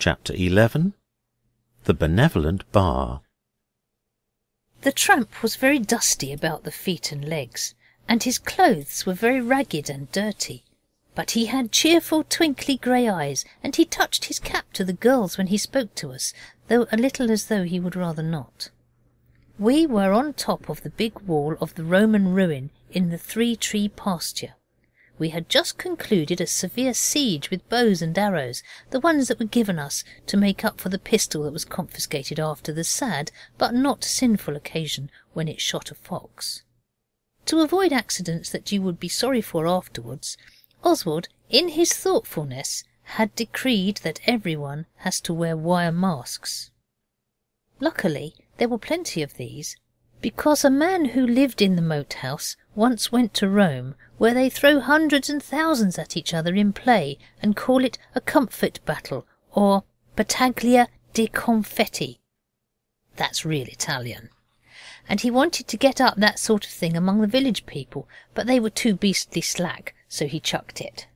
Chapter 11. The Benevolent Bar. The tramp was very dusty about the feet and legs, and his clothes were very ragged and dirty, but he had cheerful twinkly grey eyes, and he touched his cap to the girls when he spoke to us, though a little as though he would rather not. We were on top of the big wall of the Roman ruin in the 3-tree pasture. We had just concluded a severe siege with bows and arrows, the ones that were given us to make up for the pistol that was confiscated after the sad but not sinful occasion when it shot a fox. To avoid accidents that you would be sorry for afterwards, Oswald, in his thoughtfulness, had decreed that everyone has to wear wire masks. Luckily, there were plenty of these, because a man who lived in the moat house once went to Rome, where they throw hundreds and thousands at each other in play and call it a comfort battle, or battaglia di confetti. That's real Italian. And he wanted to get up that sort of thing among the village people, but they were too beastly slack, so he chucked it.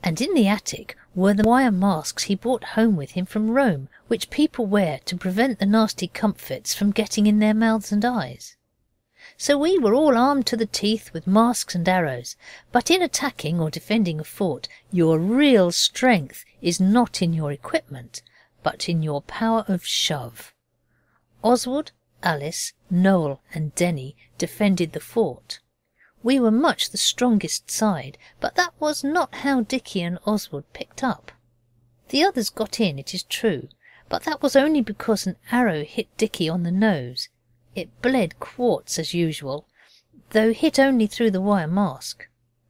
And in the attic were the wire masks he brought home with him from Rome, which people wear to prevent the nasty comfits from getting in their mouths and eyes. So we were all armed to the teeth with masks and arrows, but in attacking or defending a fort, your real strength is not in your equipment, but in your power of shove. Oswald, Alice, Noel and Denny defended the fort. We were much the strongest side, but that was not how Dickie and Oswald picked up. The others got in, it is true, but that was only because an arrow hit Dickie on the nose. It bled quarts as usual, though hit only through the wire mask.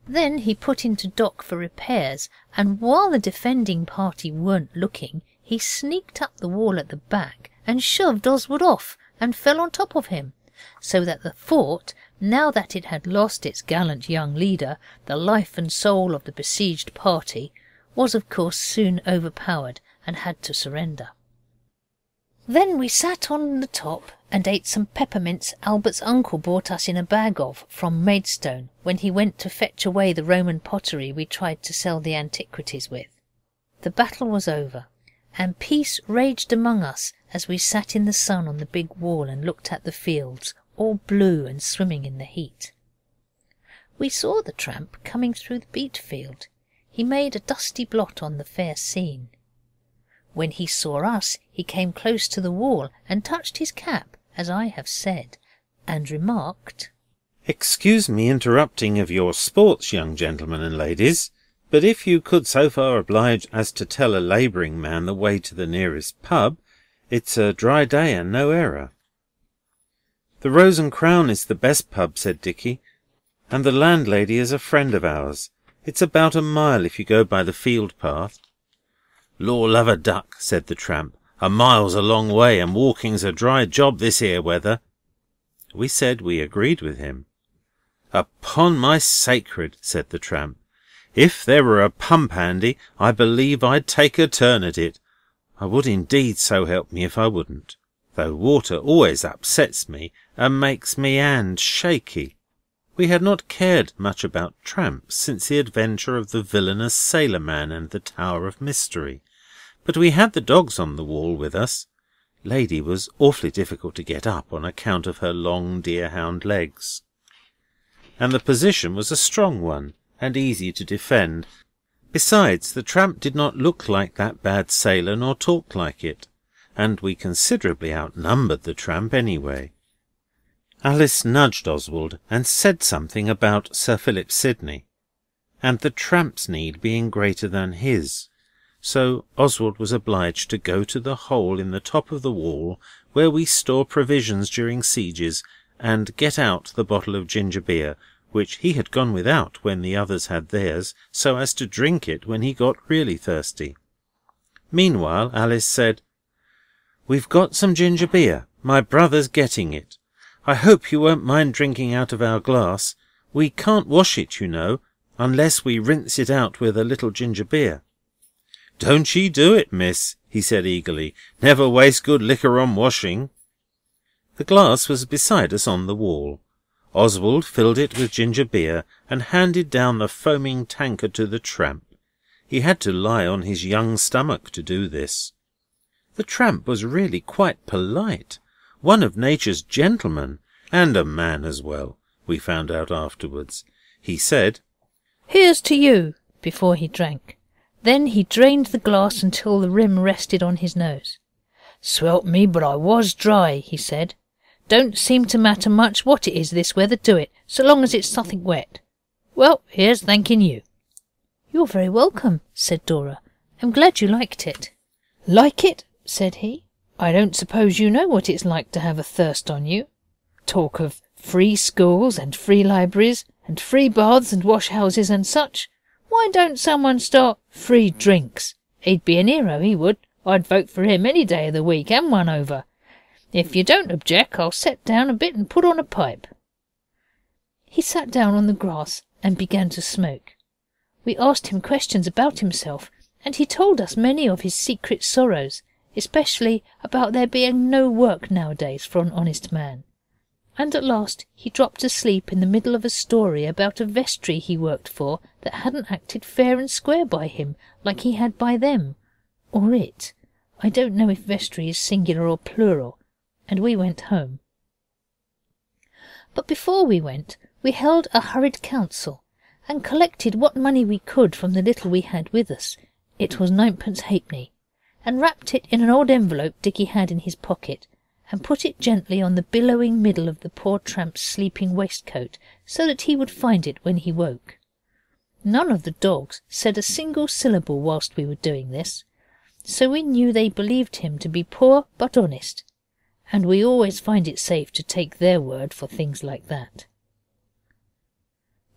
Then he put into dock for repairs, and while the defending party weren't looking, he sneaked up the wall at the back and shoved Oswald off and fell on top of him, so that the fort, now that it had lost its gallant young leader, the life and soul of the besieged party, was of course soon overpowered and had to surrender. Then we sat on the top and ate some peppermints Albert's uncle brought us in a bag of from Maidstone when he went to fetch away the Roman pottery we tried to sell the antiquities with. The battle was over, and peace raged among us as we sat in the sun on the big wall and looked at the fields, all blue and swimming in the heat. We saw the tramp coming through the beet field. He made a dusty blot on the fair scene. When he saw us, he came close to the wall and touched his cap, as I have said, and remarked, "Excuse me interrupting of your sports, young gentlemen and ladies, but if you could so far oblige as to tell a labouring man the way to the nearest pub, it's a dry day and no error." "The Rose and Crown is the best pub," said Dickie, "and the landlady is a friend of ours. It's about a mile if you go by the field path." "Law love a duck," said the tramp, "a mile's a long way, and walking's a dry job this here weather." We said we agreed with him. "Upon my sacred," said the tramp, "if there were a pump handy, I believe I'd take a turn at it. I would indeed, so help me if I wouldn't, though water always upsets me and makes me hand shaky." We had not cared much about tramps since the adventure of the villainous sailor man and the Tower of Mystery, but we had the dogs on the wall with us. Lady was awfully difficult to get up on account of her long deerhound legs, and the position was a strong one and easy to defend. Besides, the tramp did not look like that bad sailor nor talk like it, and we considerably outnumbered the tramp anyway. Alice nudged Oswald and said something about Sir Philip Sidney, and the tramp's need being greater than his, so Oswald was obliged to go to the hole in the top of the wall where we store provisions during sieges, and get out the bottle of ginger beer, which he had gone without when the others had theirs, so as to drink it when he got really thirsty. Meanwhile Alice said, "We've got some ginger beer. My brother's getting it. I hope you won't mind drinking out of our glass. We can't wash it, you know, unless we rinse it out with a little ginger beer." "Don't ye do it, miss," he said eagerly. "Never waste good liquor on washing." The glass was beside us on the wall. Oswald filled it with ginger beer and handed down the foaming tankard to the tramp. He had to lie on his young stomach to do this. The tramp was really quite polite, one of nature's gentlemen, and a man as well, we found out afterwards. He said, "Here's to you," before he drank. Then he drained the glass until the rim rested on his nose. "Swelp me, but I was dry," he said. "Don't seem to matter much what it is this weather, do it, so long as it's something wet. Well, here's thanking you." "You're very welcome," said Dora. "I'm glad you liked it." "Like it?" said he. "I don't suppose you know what it's like to have a thirst on you. Talk of free schools and free libraries and free baths and wash-houses and such. Why don't someone start free drinks? He'd be an hero, he would. I'd vote for him any day of the week and one over. If you don't object, I'll set down a bit and put on a pipe." He sat down on the grass and began to smoke. We asked him questions about himself, and he told us many of his secret sorrows, especially about there being no work nowadays for an honest man. And at last he dropped asleep in the middle of a story about a vestry he worked for that hadn't acted fair and square by him like he had by them, or it. I don't know if vestry is singular or plural, and we went home. But before we went, we held a hurried council, and collected what money we could from the little we had with us. It was 9 halfpenny, and wrapped it in an old envelope Dicky had in his pocket, and put it gently on the billowing middle of the poor tramp's sleeping waistcoat, so that he would find it when he woke. None of the dogs said a single syllable whilst we were doing this, so we knew they believed him to be poor but honest, and we always find it safe to take their word for things like that.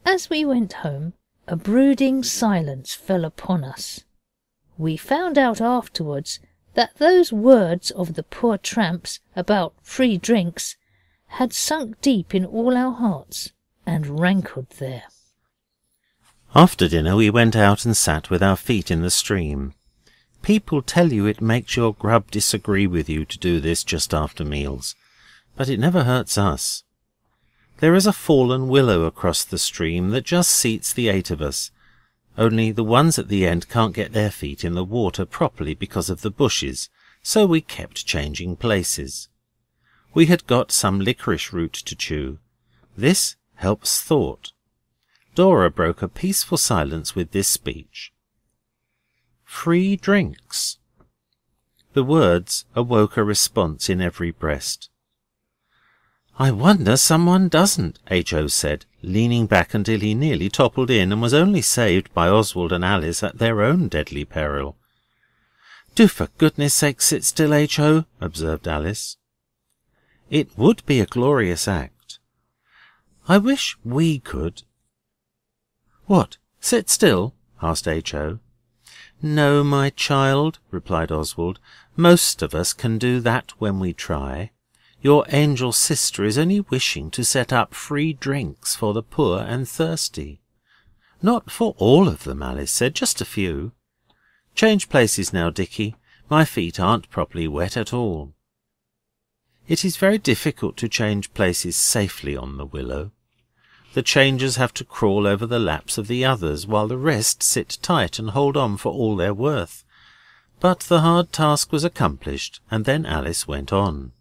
As we went home, a brooding silence fell upon us. We found out afterwards that those words of the poor tramp's about free drinks had sunk deep in all our hearts and rankled there. After dinner we went out and sat with our feet in the stream. People tell you it makes your grub disagree with you to do this just after meals, but it never hurts us. There is a fallen willow across the stream that just seats the 8 of us, only the ones at the end can't get their feet in the water properly because of the bushes, so we kept changing places. We had got some licorice root to chew. This helps thought. Dora broke a peaceful silence with this speech. "Free drinks." The words awoke a response in every breast. "I wonder someone doesn't," H.O. said, leaning back until he nearly toppled in, and was only saved by Oswald and Alice at their own deadly peril. "Do for goodness sake sit still, H.O., observed Alice. "It would be a glorious act. I wish we could." "What, sit still?" asked H.O. "No, my child," replied Oswald. "Most of us can do that when we try. Your angel sister is only wishing to set up free drinks for the poor and thirsty." "Not for all of them," Alice said, "just a few. Change places now, Dicky. My feet aren't properly wet at all." It is very difficult to change places safely on the willow. The changers have to crawl over the laps of the others, while the rest sit tight and hold on for all they're worth. But the hard task was accomplished, and then Alice went on.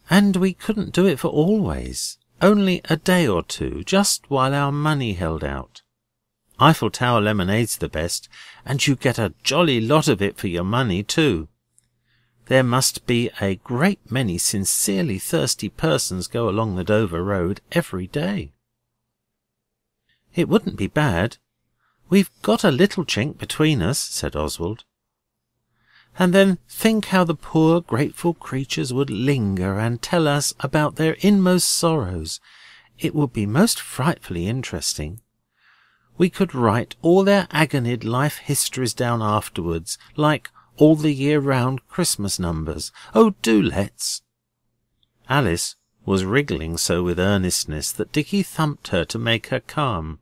"And we couldn't do it for always. Only a day or two, just while our money held out. Eiffel Tower lemonade's the best, and you get a jolly lot of it for your money, too. There must be a great many sincerely thirsty persons go along the Dover Road every day." "It wouldn't be bad. We've got a little chink between us," said Oswald. "And then think how the poor grateful creatures would linger and tell us about their inmost sorrows. It would be most frightfully interesting. We could write all their agonied life histories down afterwards, like all the year-round Christmas numbers. Oh, do let's." Alice was wriggling so with earnestness that Dicky thumped her to make her calm.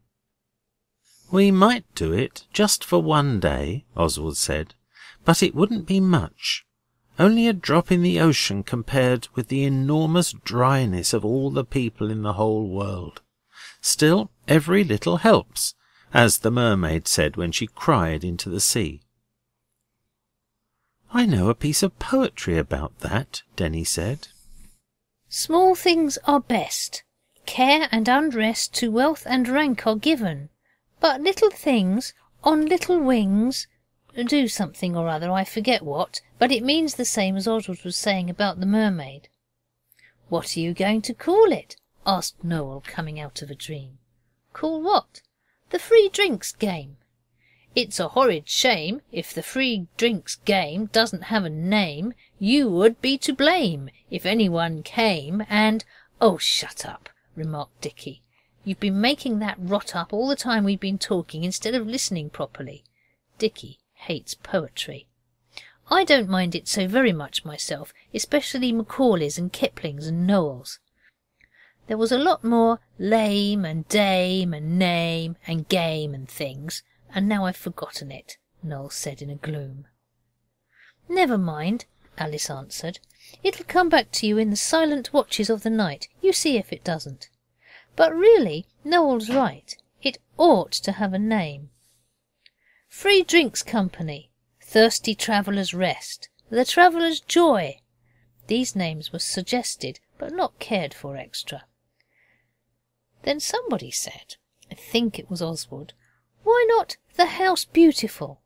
"We might do it just for one day," Oswald said, "but it wouldn't be much. Only a drop in the ocean compared with the enormous dryness of all the people in the whole world. Still, every little helps, as the mermaid said when she cried into the sea. "I know a piece of poetry about that," Denny said. Small things are best. Care and unrest to wealth and rank are given. But little things, on little wings, do something or other, I forget what, but it means the same as Oswald was saying about the mermaid. "What are you going to call it?" asked Noel, coming out of a dream. "Call what?" "The free drinks game." "It's a horrid shame if the free drinks game doesn't have a name. You would be to blame if anyone came and—" "Oh, shut up," remarked Dicky. "You've been making that rot up all the time we've been talking instead of listening properly." Dicky hates poetry. I don't mind it so very much myself, especially Macaulay's and Kipling's and Noel's. There was a lot more lame and dame and name and game and things, and now I've forgotten it, Noel said in a gloom. "Never mind," Alice answered. "It'll come back to you in the silent watches of the night. You see if it doesn't. But really, Noel's right. It ought to have a name. Free Drinks Company, Thirsty Travellers' Rest, The Travellers' Joy." These names were suggested, but not cared for extra. Then somebody said, I think it was Oswald, "Why not The House Beautiful?"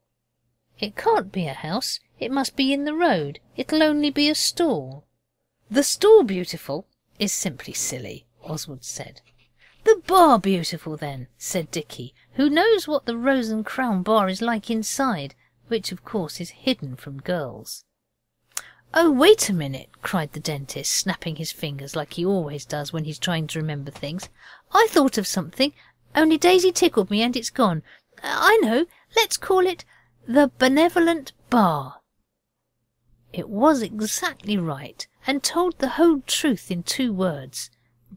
"It can't be a house. It must be in the road. It'll only be a stall." "The Stall Beautiful is simply silly," Oswald said. "The Bar Beautiful, then," said Dicky, who knows what the Rose and Crown bar is like inside, which of course is hidden from girls. "Oh, wait a minute," cried the dentist, snapping his fingers like he always does when he's trying to remember things. "I thought of something, only Daisy tickled me and it's gone. I know, let's call it the Benevolent Bar." It was exactly right, and told the whole truth in 2 words.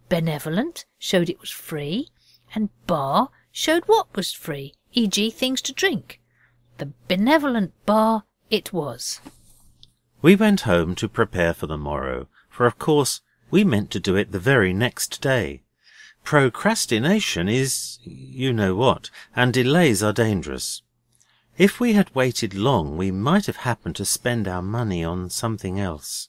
Benevolent showed it was free, and bar showed what was free, e.g. things to drink. The Benevolent Bar it was. We went home to prepare for the morrow, for of course we meant to do it the very next day. Procrastination is you know what, and delays are dangerous. If we had waited long we might have happened to spend our money on something else.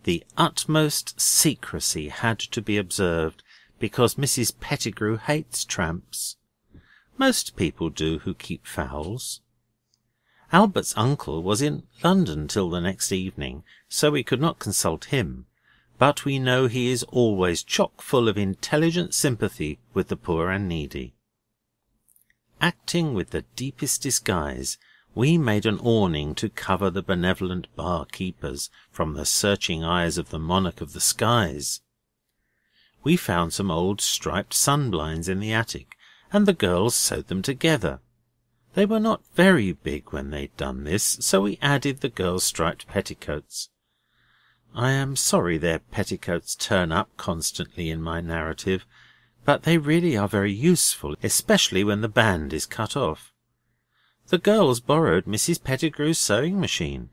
The utmost secrecy had to be observed, because Mrs. Pettigrew hates tramps. Most people do who keep fowls. Albert's uncle was in London till the next evening, so we could not consult him, but we know he is always chock full of intelligent sympathy with the poor and needy. Acting with the deepest disguise, we made an awning to cover the benevolent bar keepers from the searching eyes of the monarch of the skies. We found some old striped sunblinds in the attic, and the girls sewed them together. They were not very big when they'd done this, so we added the girls' striped petticoats. I am sorry their petticoats turn up constantly in my narrative, but they really are very useful, especially when the band is cut off. The girls borrowed Mrs. Pettigrew's sewing machine.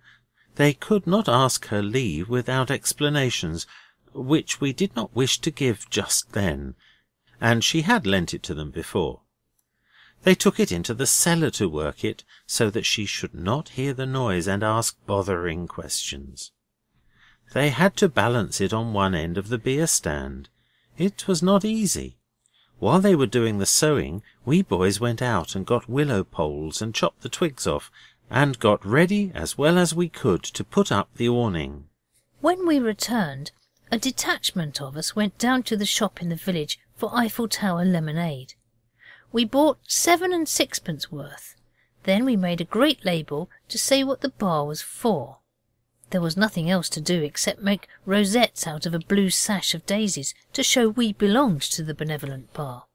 They could not ask her leave without explanations, which we did not wish to give just then, and she had lent it to them before. They took it into the cellar to work it, so that she should not hear the noise and ask bothering questions. They had to balance it on one end of the beer stand. It was not easy. While they were doing the sewing, we boys went out and got willow poles and chopped the twigs off, and got ready as well as we could to put up the awning. When we returned, a detachment of us went down to the shop in the village for Eiffel Tower lemonade. We bought 7 and 6pence worth. Then we made a great label to say what the bar was for. There was nothing else to do except make rosettes out of a blue sash of daisies to show we belonged to the benevolent bar.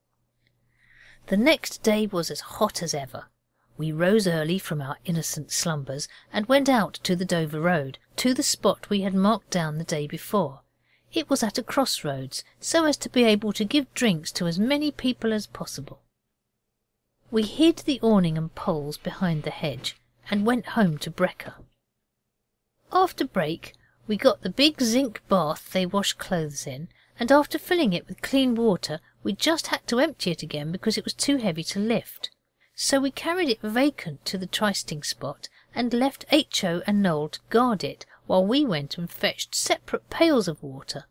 The next day was as hot as ever. We rose early from our innocent slumbers and went out to the Dover Road, to the spot we had marked down the day before. It was at a crossroads, so as to be able to give drinks to as many people as possible. We hid the awning and poles behind the hedge and went home to Brecker. After break we got the big zinc bath they wash clothes in, and after filling it with clean water We just had to empty it again because it was too heavy to lift. So we carried it vacant to the trysting spot and left H.O. and Noel to guard it while we went and fetched separate pails of water.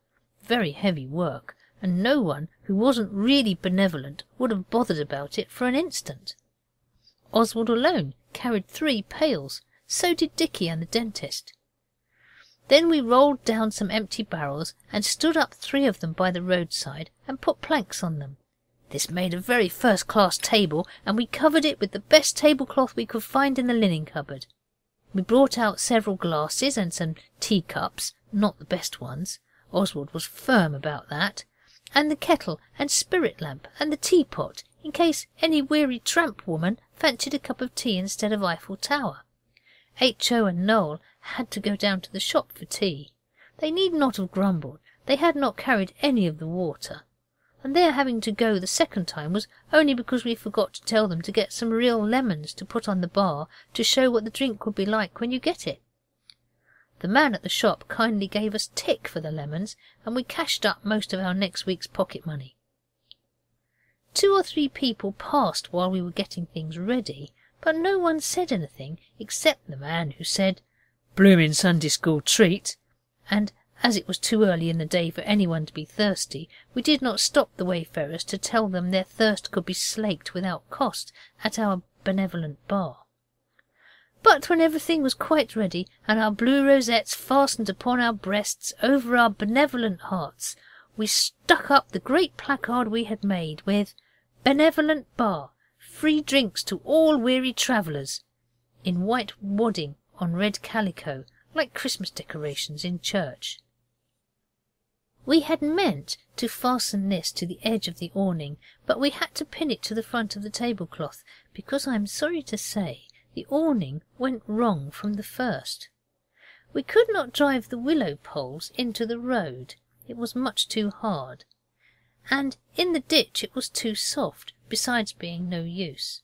Very heavy work, and no one who wasn't really benevolent would have bothered about it for an instant. Oswald alone carried 3 pails, so did Dicky and the dentist. Then we rolled down some empty barrels and stood up 3 of them by the roadside and put planks on them. This made a very first-class table, and we covered it with the best tablecloth we could find in the linen cupboard. We brought out several glasses and some teacups, not the best ones. Oswald was firm about that. And the kettle and spirit lamp and the teapot, in case any weary tramp woman fancied a cup of tea instead of Eiffel Tower. H.O. and Noel had to go down to the shop for tea. They need not have grumbled. They had not carried any of the water. And their having to go the second time was only because we forgot to tell them to get some real lemons to put on the bar to show what the drink would be like when you get it. The man at the shop kindly gave us tick for the lemons, and we cashed up most of our next week's pocket money. 2 or 3 people passed while we were getting things ready, but no one said anything except the man who said, "Bloomin' Sunday school treat," and as it was too early in the day for anyone to be thirsty, we did not stop the wayfarers to tell them their thirst could be slaked without cost at our benevolent bar. But when everything was quite ready, and our blue rosettes fastened upon our breasts over our benevolent hearts, we stuck up the great placard we had made with "Benevolent Bar, free drinks to all weary travellers," in white wadding on red calico, like Christmas decorations in church. We had meant to fasten this to the edge of the awning, but we had to pin it to the front of the tablecloth, because I am sorry to say the awning went wrong from the first. We could not drive the willow poles into the road. It was much too hard. And in the ditch it was too soft, besides being no use.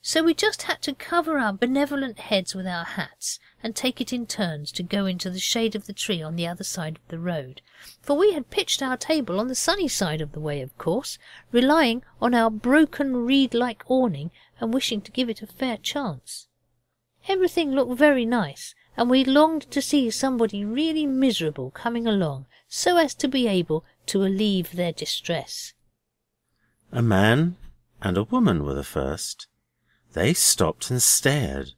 So we just had to cover our benevolent heads with our hats and take it in turns to go into the shade of the tree on the other side of the road. For we had pitched our table on the sunny side of the way, of course, relying on our broken reed-like awning and wishing to give it a fair chance. Everything looked very nice, and we longed to see somebody really miserable coming along so as to be able to relieve their distress. A man and a woman were the first. They stopped and stared,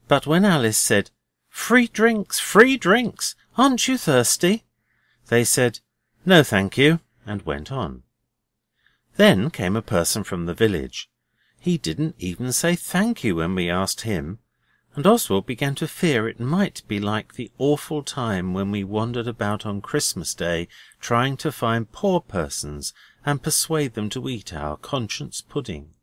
but when Alice said, free drinks, aren't you thirsty?" they said, "No, thank you," and went on. Then came a person from the village. He didn't even say thank you when we asked him, and Oswald began to fear it might be like the awful time when we wandered about on Christmas Day trying to find poor persons and persuade them to eat our conscience pudding.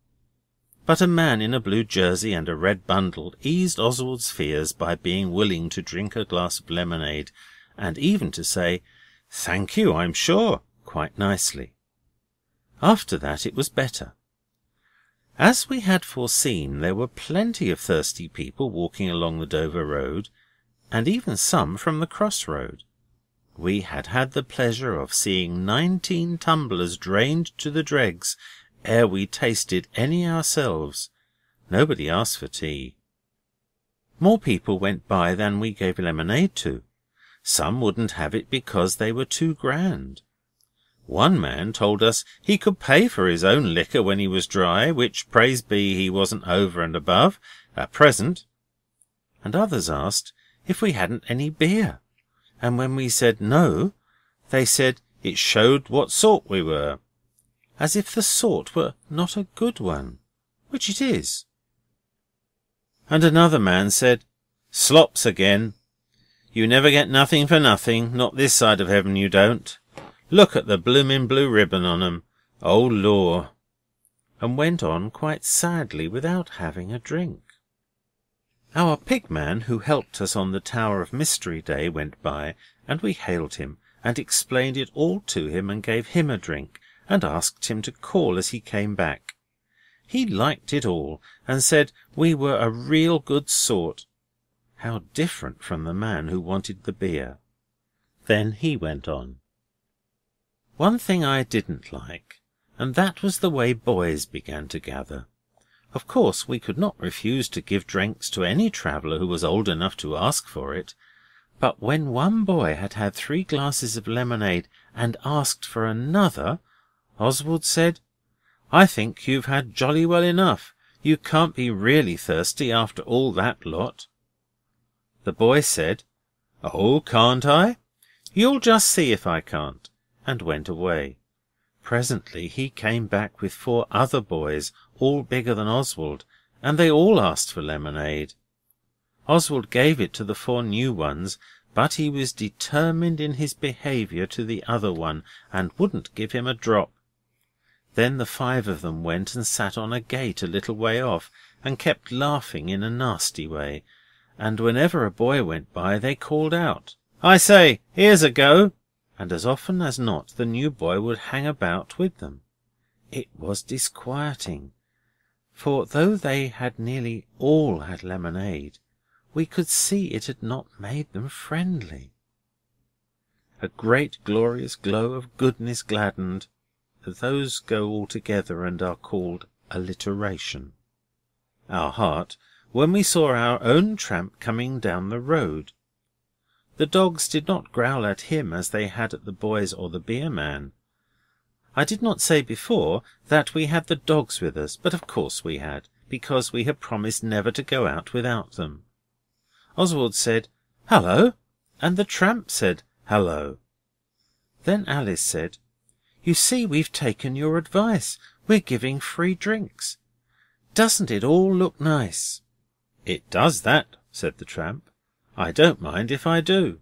But a man in a blue jersey and a red bundle eased Oswald's fears by being willing to drink a glass of lemonade, and even to say, "Thank you, I'm sure," quite nicely. After that it was better. As we had foreseen, there were plenty of thirsty people walking along the Dover Road, and even some from the cross-road. We had had the pleasure of seeing 19 tumblers drained to the dregs ere we tasted any ourselves. Nobody asked for tea. More people went by than we gave lemonade to. Some wouldn't have it because they were too grand. One man told us he could pay for his own liquor when he was dry, which, praise be, he wasn't over and above at present. And others asked if we hadn't any beer, and when we said no, they said it showed what sort we were, as if the sort were not a good one, which it is. And another man said, "Slops again. You never get nothing for nothing, not this side of heaven you don't. Look at the bloomin' blue ribbon on 'em. Oh, law!" and went on quite sadly without having a drink. Our pigman, who helped us on the Tower of Mystery Day, went by, and we hailed him, and explained it all to him, and gave him a drink, and asked him to call as he came back. He liked it all, and said we were a real good sort. How different from the man who wanted the beer. Then he went on. One thing I didn't like, and that was the way boys began to gather. Of course, we could not refuse to give drinks to any traveller who was old enough to ask for it, but when one boy had had 3 glasses of lemonade and asked for another, Oswald said, "I think you've had jolly well enough. You can't be really thirsty after all that lot." The boy said, "Oh, can't I? You'll just see if I can't," and went away. Presently he came back with 4 other boys, all bigger than Oswald, and they all asked for lemonade. Oswald gave it to the 4 new ones, but he was determined in his behaviour to the other one, and wouldn't give him a drop. Then the 5 of them went and sat on a gate a little way off, and kept laughing in a nasty way, and whenever a boy went by they called out, "I say, here's a go!" and as often as not the new boy would hang about with them. It was disquieting, for though they had nearly all had lemonade, we could see it had not made them friendly. A great glorious glow of goodness gladdened. Those go all together and are called alliteration. Our heart, when we saw our own tramp coming down the road. The dogs did not growl at him as they had at the boys or the beer man. I did not say before that we had the dogs with us, but of course we had, because we had promised never to go out without them. Oswald said, "Hello," and the tramp said, "Hello." Then Alice said, "You see, we've taken your advice. We're giving free drinks. Doesn't it all look nice?" "It does that," said the tramp. "I don't mind if I do."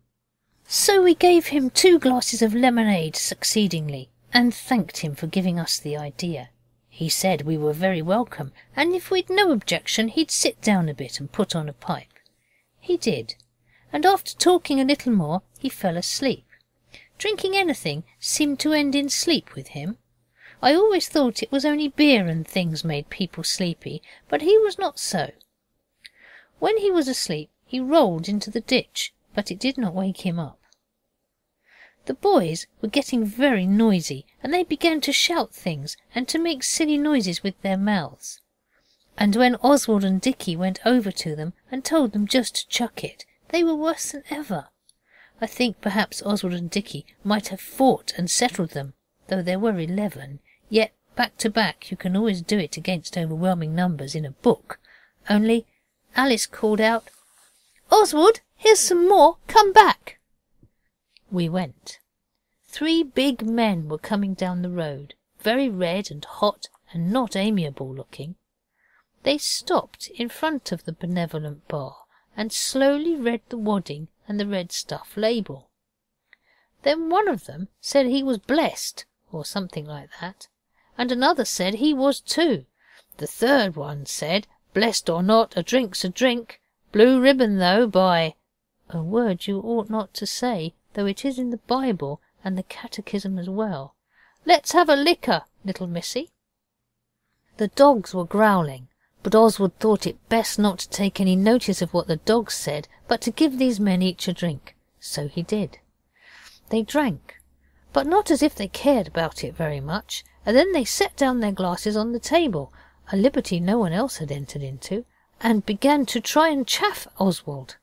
So we gave him 2 glasses of lemonade succeedingly, and thanked him for giving us the idea. He said we were very welcome, and if we'd no objection he'd sit down a bit and put on a pipe. He did, and after talking a little more he fell asleep. Drinking anything seemed to end in sleep with him. I always thought it was only beer and things made people sleepy, but he was not so. When he was asleep he rolled into the ditch, but it did not wake him up. The boys were getting very noisy, and they began to shout things and to make silly noises with their mouths. And when Oswald and Dicky went over to them and told them just to chuck it, they were worse than ever. I think perhaps Oswald and Dicky might have fought and settled them, though there were 11, yet back to back you can always do it against overwhelming numbers in a book. Only Alice called out, "Oswald, here's some more, come back." We went. 3 big men were coming down the road, very red and hot and not amiable looking. They stopped in front of the benevolent bar and slowly read the wadding and the red stuff label. Then one of them said he was blessed, or something like that, and another said he was too. The third one said, "Blessed or not, a drink's a drink. Blue ribbon, though, by—" a word you ought not to say, though it is in the Bible and the Catechism as well. "Let's have a liquor, little missy." The dogs were growling, but Oswald thought it best not to take any notice of what the dogs said, but to give these men each a drink. So he did. They drank, but not as if they cared about it very much, and then they set down their glasses on the table, a liberty no one else had entered into, and began to try and chaff Oswald.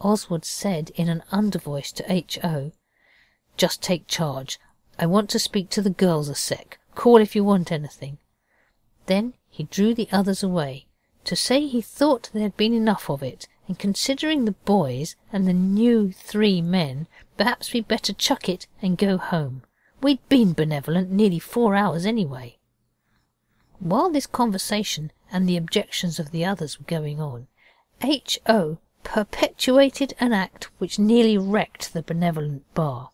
Oswald said in an undervoice to H.O., "Just take charge. I want to speak to the girls a sec. Call if you want anything." Then he drew the others away, to say he thought there had been enough of it, and considering the boys and the new 3 men, perhaps we'd better chuck it and go home. We'd been benevolent nearly 4 hours anyway. While this conversation and the objections of the others were going on, H.O. perpetuated an act which nearly wrecked the benevolent bar.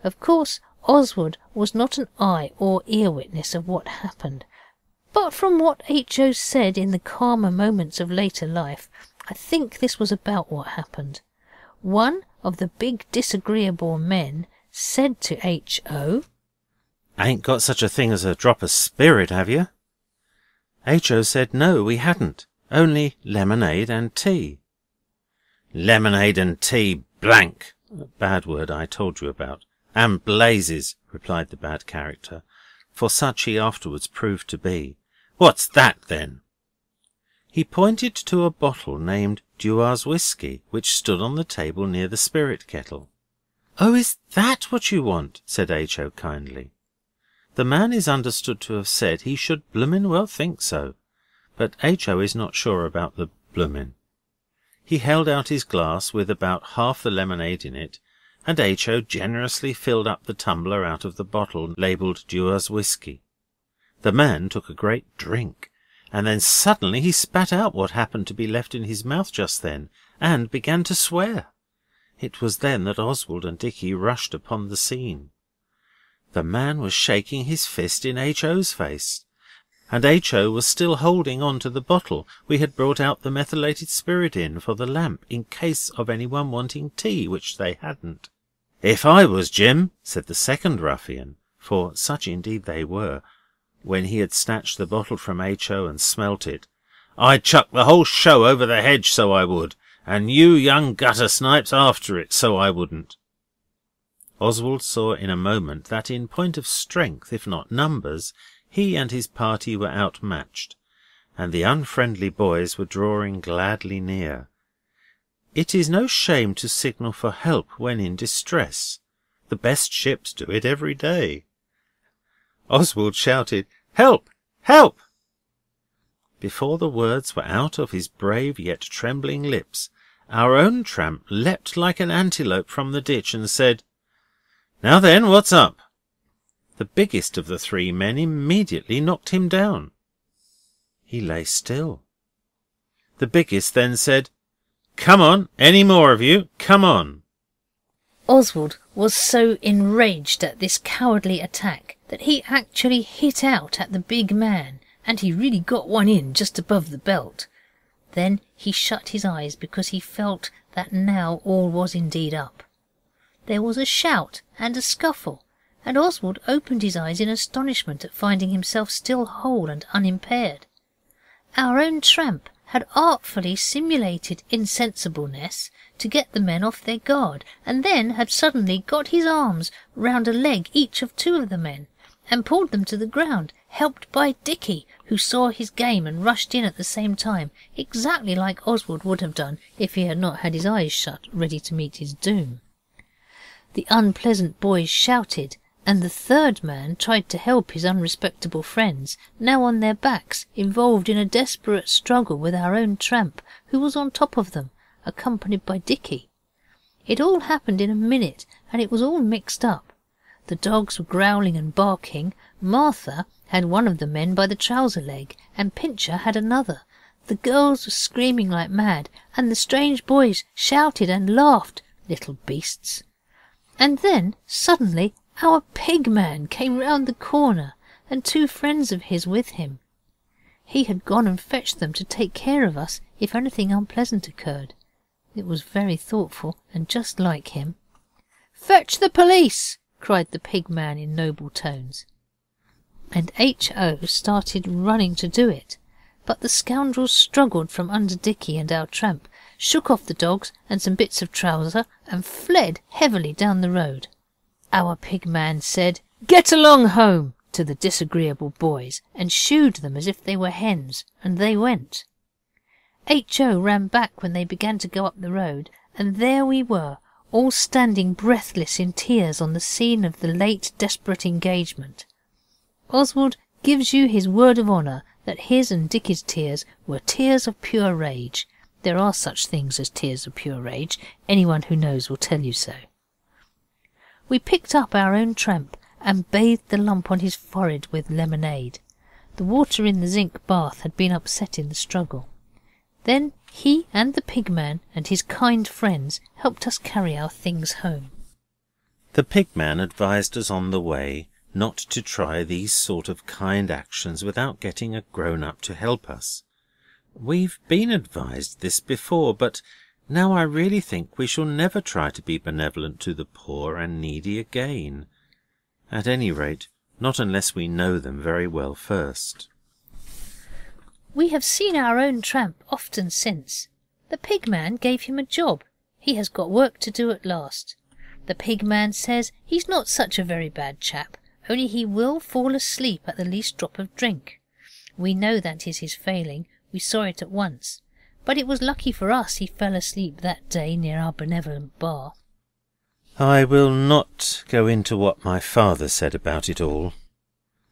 Of course, Oswald was not an eye or ear witness of what happened, but from what H.O. said in the calmer moments of later life, I think this was about what happened. One of the big disagreeable men said to H.O., "Ain't got such a thing as a drop of spirit, have you?" H.O. said no, we hadn't, only lemonade and tea. "Lemonade and tea, blank!" Bad word I told you about. "And blazes," replied the bad character. for such he afterwards proved to be. "What's that, then?" He pointed to a bottle named Dewar's Whisky, which stood on the table near the spirit kettle. "Oh, is that what you want?" said H.O. kindly. The man is understood to have said he should bloomin' well think so, but H.O. is not sure about the bloomin'. He held out his glass with about half the lemonade in it, and H.O. generously filled up the tumbler out of the bottle labelled Dewar's Whisky. The man took a great drink, and then suddenly he spat out what happened to be left in his mouth just then, and began to swear. It was then that Oswald and Dicky rushed upon the scene. The man was shaking his fist in H.O.'s face, and H.O. was still holding on to the bottle we had brought out the methylated spirit in for the lamp in case of anyone wanting tea, which they hadn't. "If I was Jim," said the second ruffian, for such indeed they were, when he had snatched the bottle from H.O. and smelt it, "I'd chuck the whole show over the hedge, so I would, and you young gutter snipes after it, so I wouldn't." Oswald saw in a moment that in point of strength, if not numbers, he and his party were outmatched, and the unfriendly boys were drawing gladly near. It is no shame to signal for help when in distress. The best ships do it every day. Oswald shouted, "Help! Help!" Before the words were out of his brave yet trembling lips, our own tramp leapt like an antelope from the ditch and said, "Now then, what's up?" The biggest of the three men immediately knocked him down. He lay still. The biggest then said, "Come on, any more of you, come on." Oswald was so enraged at this cowardly attack that he actually hit out at the big man, and he really got one in just above the belt. Then he shut his eyes because he felt that now all was indeed up. There was a shout and a scuffle, and Oswald opened his eyes in astonishment at finding himself still whole and unimpaired. Our own tramp had artfully simulated insensibleness to get the men off their guard, and then had suddenly got his arms round a leg each of two of the men, and pulled them to the ground, helped by Dicky, who saw his game and rushed in at the same time, exactly like Oswald would have done if he had not had his eyes shut, ready to meet his doom. The unpleasant boys shouted, and the third man tried to help his unrespectable friends, now on their backs, involved in a desperate struggle with our own tramp, who was on top of them, accompanied by Dicky. It all happened in a minute, and it was all mixed up. The dogs were growling and barking. Martha had one of the men by the trouser leg, and Pincher had another. The girls were screaming like mad, and the strange boys shouted and laughed, little beasts. And then, suddenly, our pig man came round the corner, and two friends of his with him. He had gone and fetched them to take care of us if anything unpleasant occurred. It was very thoughtful and just like him. "Fetch the police!" cried the pig man in noble tones. And H.O. started running to do it, but the scoundrels struggled from under Dicky and our tramp, shook off the dogs and some bits of trouser, and fled heavily down the road. Our pig man said, "Get along home," to the disagreeable boys, and shooed them as if they were hens, and they went. H.O. ran back when they began to go up the road, and there we were, all standing breathless in tears on the scene of the late desperate engagement. Oswald gives you his word of honour that his and Dicky's tears were tears of pure rage. There are such things as tears of pure rage. Anyone who knows will tell you so. We picked up our own tramp and bathed the lump on his forehead with lemonade. The water in the zinc bath had been upset in the struggle. Then he and the pigman and his kind friends helped us carry our things home. The pigman advised us on the way not to try these sort of kind actions without getting a grown-up to help us. We've been advised this before, but now I really think we shall never try to be benevolent to the poor and needy again. At any rate, not unless we know them very well first. We have seen our own tramp often since. The pigman gave him a job. He has got work to do at last. The pigman says he's not such a very bad chap, only he will fall asleep at the least drop of drink. We know that is his failing, we saw it at once, but it was lucky for us he fell asleep that day near our benevolent bar. I will not go into what my father said about it all.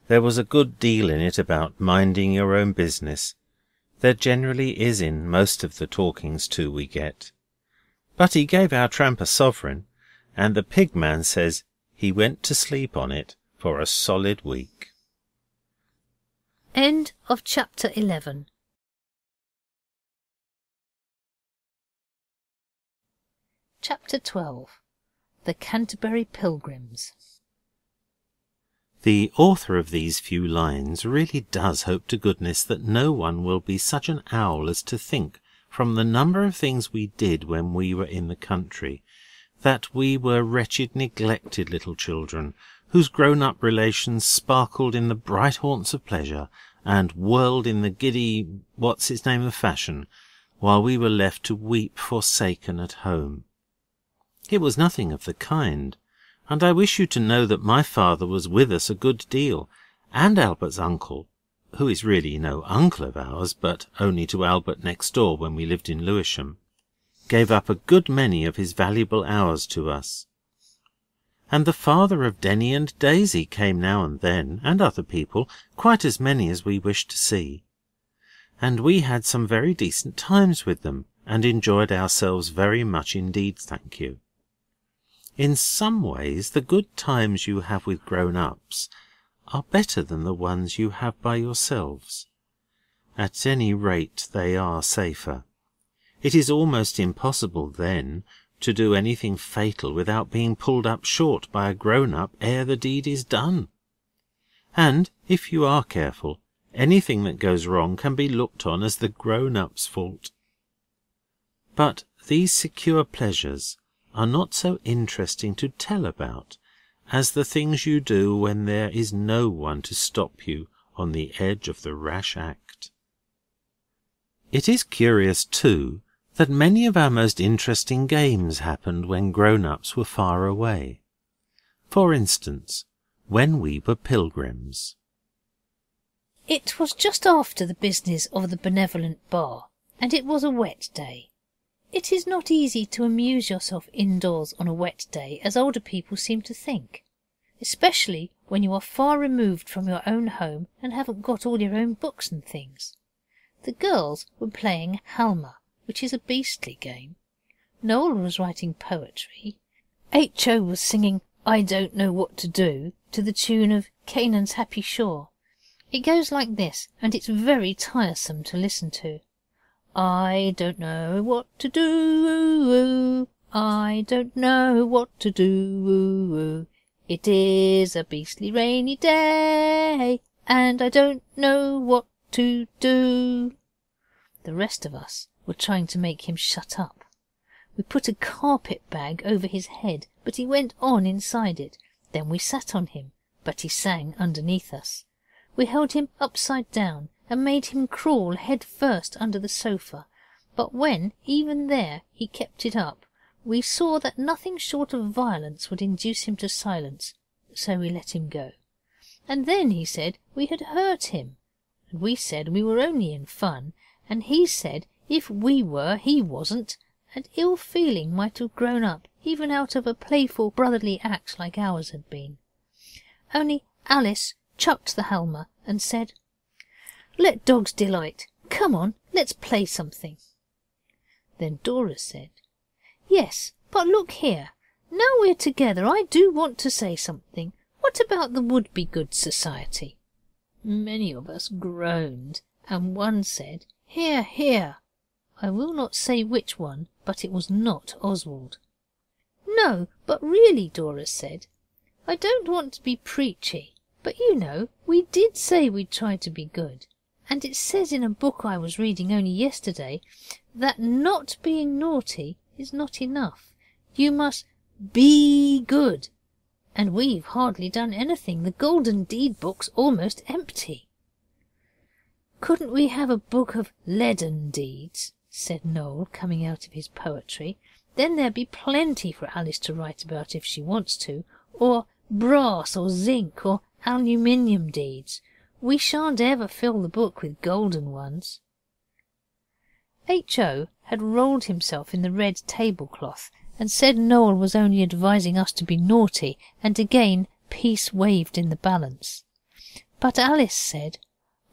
There was a good deal in it about minding your own business. There generally is in most of the talkings to we get. But he gave our tramp a sovereign, and the pigman says he went to sleep on it for a solid week. End of chapter 11. Chapter 12. The Canterbury Pilgrims. The author of these few lines really does hope to goodness that no one will be such an owl as to think, from the number of things we did when we were in the country, that we were wretched, neglected little children, whose grown-up relations sparkled in the bright haunts of pleasure, and whirled in the giddy what's-its-name of fashion, while we were left to weep forsaken at home. It was nothing of the kind, and I wish you to know that my father was with us a good deal, and Albert's uncle, who is really no uncle of ours, but only to Albert next door when we lived in Lewisham, gave up a good many of his valuable hours to us. And the father of Denny and Daisy came now and then, and other people, quite as many as we wished to see. And we had some very decent times with them, and enjoyed ourselves very much indeed, thank you. In some ways the good times you have with grown-ups are better than the ones you have by yourselves. At any rate they are safer. It is almost impossible then to do anything fatal without being pulled up short by a grown-up ere the deed is done. And, if you are careful, anything that goes wrong can be looked on as the grown-up's fault. But these secure pleasures are not so interesting to tell about as the things you do when there is no one to stop you on the edge of the rash act. It is curious, too, that many of our most interesting games happened when grown-ups were far away. For instance, when we were pilgrims. It was just after the business of the benevolent bar, and it was a wet day. It is not easy to amuse yourself indoors on a wet day, as older people seem to think, especially when you are far removed from your own home and haven't got all your own books and things. The girls were playing Halma, which is a beastly game. Noel was writing poetry. H.O. was singing I Don't Know What to Do to the tune of Canaan's Happy Shore. It goes like this, and it's very tiresome to listen to. I don't know what to do, I don't know what to do. It is a beastly rainy day, and I don't know what to do. The rest of us were trying to make him shut up. We put a carpet bag over his head, but he went on inside it. Then we sat on him, but he sang underneath us. We held him upside down, and made him crawl head first under the sofa, but when, even there, he kept it up, we saw that nothing short of violence would induce him to silence, so we let him go. And then he said we had hurt him, and we said we were only in fun, and he said if we were, he wasn't, and ill feeling might have grown up even out of a playful brotherly act like ours had been. Only Alice chucked the Halma and said, Let dogs delight. Come on, let's play something. Then Dora said, Yes, but look here. Now we're together, I do want to say something. What about the Wouldbegoods Society? Many of us groaned, and one said, Hear, hear. I will not say which one, but it was not Oswald. No, but really, Dora said, I don't want to be preachy, but you know, we did say we'd try to be good. And it says in a book I was reading only yesterday that not being naughty is not enough. You must be good. And we've hardly done anything. The Golden Deed book's almost empty. Couldn't we have a book of leaden deeds? Said Noel, coming out of his poetry. Then there'd be plenty for Alice to write about if she wants to, or brass or zinc or aluminium deeds. We shan't ever fill the book with golden ones. H.O. had rolled himself in the red tablecloth and said Noel was only advising us to be naughty, and again peace waved in the balance. But Alice said,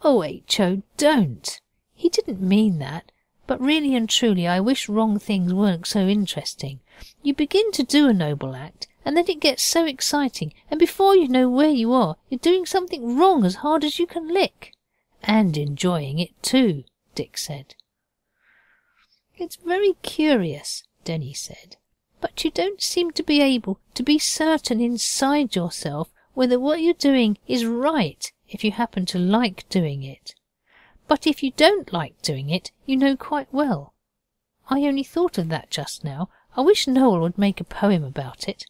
"Oh, H.O., don't. He didn't mean that, but really and truly I wish wrong things weren't so interesting. You begin to do a noble act, and then it gets so exciting, and before you know where you are, you're doing something wrong as hard as you can lick. And enjoying it too," Dick said. "It's very curious," Denny said, "but you don't seem to be able to be certain inside yourself whether what you're doing is right if you happen to like doing it. But if you don't like doing it, you know quite well. I only thought of that just now. I wish Noel would make a poem about it."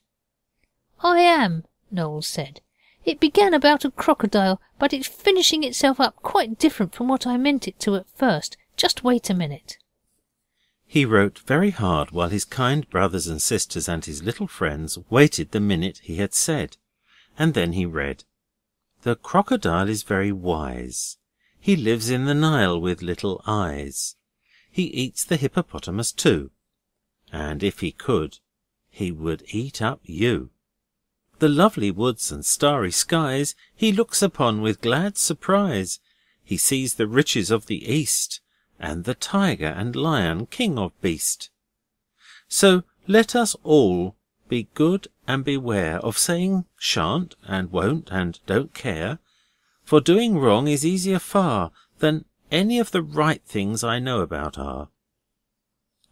"I am," Noel said. "It began about a crocodile, but it's finishing itself up quite different from what I meant it to at first. Just wait a minute." He wrote very hard while his kind brothers and sisters and his little friends waited the minute he had said, and then he read, "The crocodile is very wise. He lives in the Nile with little eyes. He eats the hippopotamus too, and if he could, he would eat up you. The lovely woods and starry skies he looks upon with glad surprise. He sees the riches of the East, and the tiger and lion, king of beast. So let us all be good and beware of saying shan't and won't and don't care, for doing wrong is easier far than any of the right things I know about are."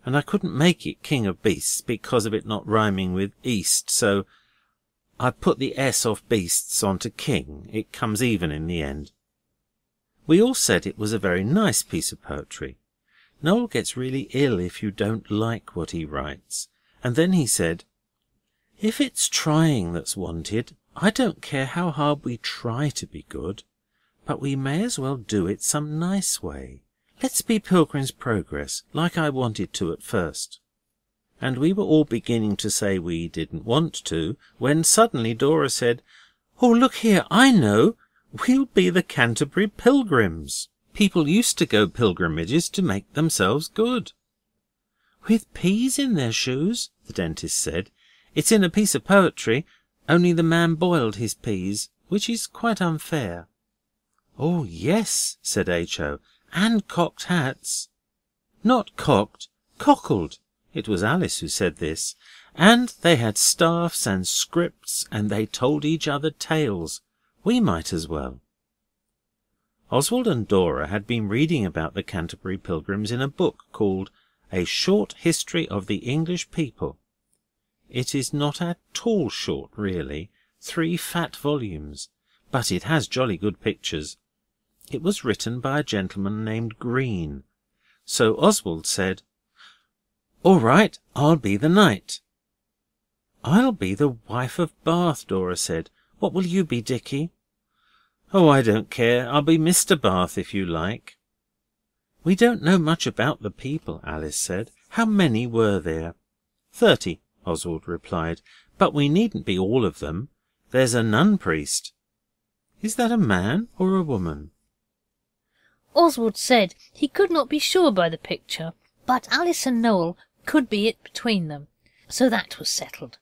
And I couldn't make it king of beasts because of it not rhyming with east, so I put the S of beasts onto king. It comes even in the end. We all said it was a very nice piece of poetry. Noel gets really ill if you don't like what he writes, and then he said, "If it's trying that's wanted, I don't care how hard we try to be good, but we may as well do it some nice way. Let's be Pilgrim's Progress, like I wanted to at first." And we were all beginning to say we didn't want to, when suddenly Dora said, "Oh, look here, I know! We'll be the Canterbury Pilgrims. People used to go pilgrimages to make themselves good." "With peas in their shoes," the dentist said. "It's in a piece of poetry, only the man boiled his peas, which is quite unfair." "Oh, yes," said H.O., "and cocked hats." "Not cocked, cockled." It was Alice who said this. "And they had staffs and scripts, and they told each other tales. We might as well." Oswald and Dora had been reading about the Canterbury Pilgrims in a book called A Short History of the English People. It is not at all short, really, 3 fat volumes, but it has jolly good pictures. It was written by a gentleman named Green. So Oswald said, "All right, I'll be the knight." "I'll be the wife of Bath," Dora said. "What will you be, Dicky?" "Oh, I don't care. I'll be Mr. Bath if you like." "We don't know much about the people," Alice said. "How many were there?" 30, Oswald replied. "But we needn't be all of them. There's a nun priest." "Is that a man or a woman?" Oswald said he could not be sure by the picture, but Alice and Noel could be it between them, so that was settled.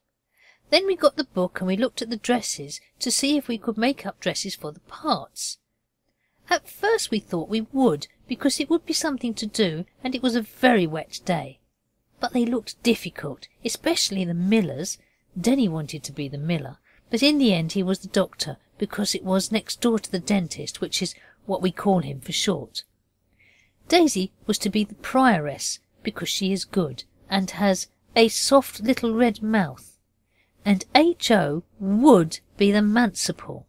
Then we got the book and we looked at the dresses to see if we could make up dresses for the parts. At first we thought we would, because it would be something to do, and it was a very wet day. But they looked difficult, especially the millers. Denny wanted to be the miller, but in the end he was the doctor, because it was next door to the dentist, which is what we call him for short. Daisy was to be the prioress, because she is good, and has a soft little red mouth. And H.O. would be the manciple.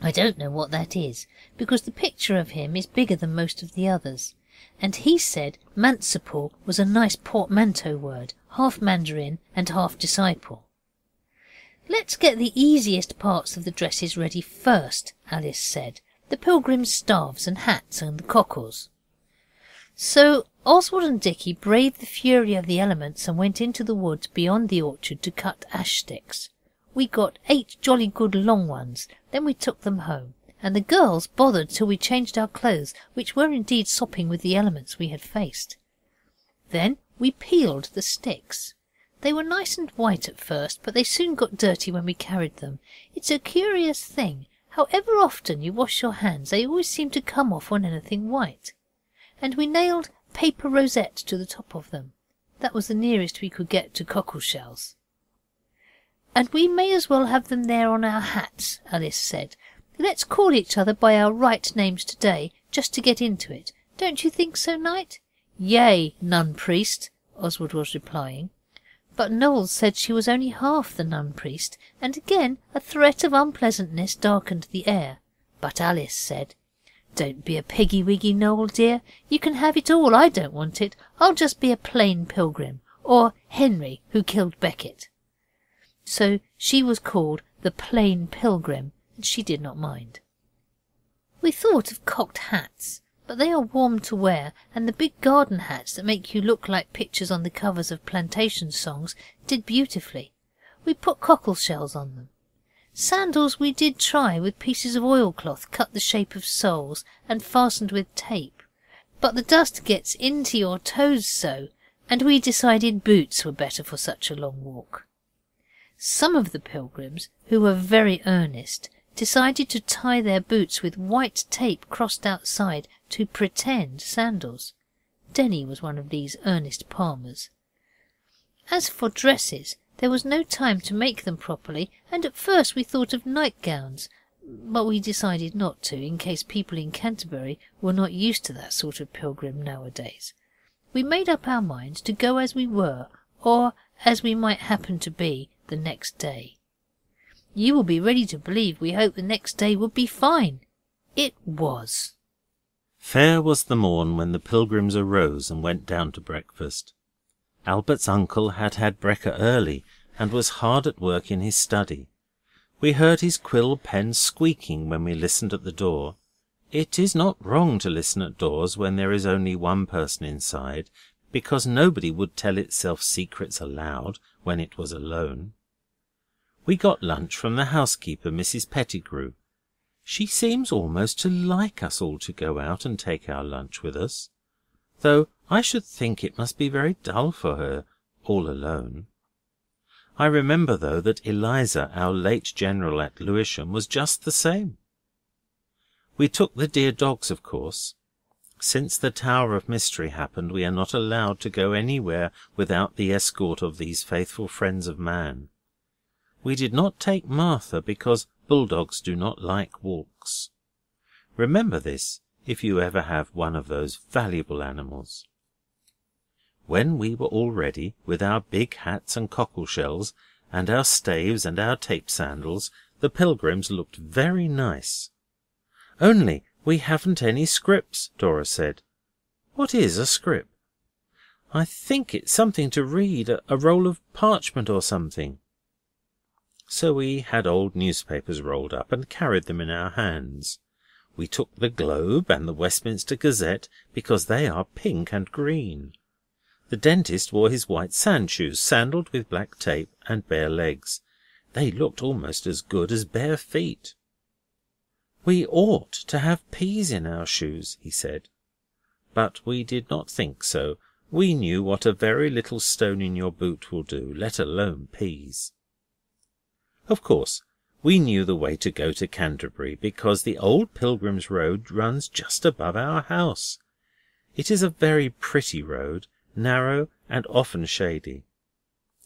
I don't know what that is, because the picture of him is bigger than most of the others, and he said manciple was a nice portmanteau word, half Mandarin and half disciple. "Let's get the easiest parts of the dresses ready first," Alice said, "the pilgrims' staffs and hats and the cockles." So Oswald and Dicky braved the fury of the elements and went into the woods beyond the orchard to cut ash sticks. We got 8 jolly good long ones. Then we took them home, and the girls bothered till we changed our clothes, which were indeed sopping with the elements we had faced. Then we peeled the sticks. They were nice and white at first, but they soon got dirty when we carried them. It's a curious thing. However often you wash your hands, they always seem to come off on anything white. And we nailed paper rosettes to the top of them. That was the nearest we could get to cockle shells. And we may as well have them there on our hats, Alice said. Let's call each other by our right names today, just to get into it. Don't you think so, Knight? Yea, nun-priest, Oswald was replying. But Noel said she was only half the nun-priest, and again a threat of unpleasantness darkened the air. But Alice said, Don't be a piggy-wiggy, Noel dear. You can have it all. I don't want it. I'll just be a plain pilgrim, or Henry, who killed Becket. So she was called the Plain Pilgrim, and she did not mind. We thought of cocked hats, but they are warm to wear, and the big garden hats that make you look like pictures on the covers of plantation songs did beautifully. We put cockle shells on them. Sandals we did try with pieces of oilcloth cut the shape of soles and fastened with tape, but the dust gets into your toes so, and we decided boots were better for such a long walk. Some of the pilgrims, who were very earnest, decided to tie their boots with white tape crossed outside to pretend sandals. Denny was one of these earnest palmers. As for dresses, there was no time to make them properly, and at first we thought of nightgowns, but we decided not to, in case people in Canterbury were not used to that sort of pilgrim nowadays. We made up our minds to go as we were, or as we might happen to be the next day. You will be ready to believe we hoped the next day would be fine. It was. Fair was the morn when the pilgrims arose and went down to breakfast. Albert's uncle had had brekker early, and was hard at work in his study. We heard his quill pen squeaking when we listened at the door. It is not wrong to listen at doors when there is only one person inside, because nobody would tell itself secrets aloud when it was alone. We got lunch from the housekeeper, Mrs. Pettigrew. She seems almost to like us all to go out and take our lunch with us, though I should think it must be very dull for her, all alone. I remember, though, that Eliza, our late general at Lewisham, was just the same. We took the dear dogs, of course. Since the Tower of Mystery happened, we are not allowed to go anywhere without the escort of these faithful friends of man. We did not take Martha, because bulldogs do not like walks. Remember this, if you ever have one of those valuable animals. When we were all ready, with our big hats and cockle shells, and our staves and our tape sandals, the pilgrims looked very nice. Only we haven't any scrips, Dora said. What is a scrip? I think it's something to read, a roll of parchment or something. So we had old newspapers rolled up and carried them in our hands. We took the Globe and the Westminster Gazette, because they are pink and green. The dentist wore his white sand shoes, sandalled with black tape, and bare legs. They looked almost as good as bare feet. We ought to have peas in our shoes, he said. But we did not think so. We knew what a very little stone in your boot will do, let alone peas. Of course, we knew the way to go to Canterbury, because the old Pilgrim's Road runs just above our house. It is a very pretty road, narrow and often shady.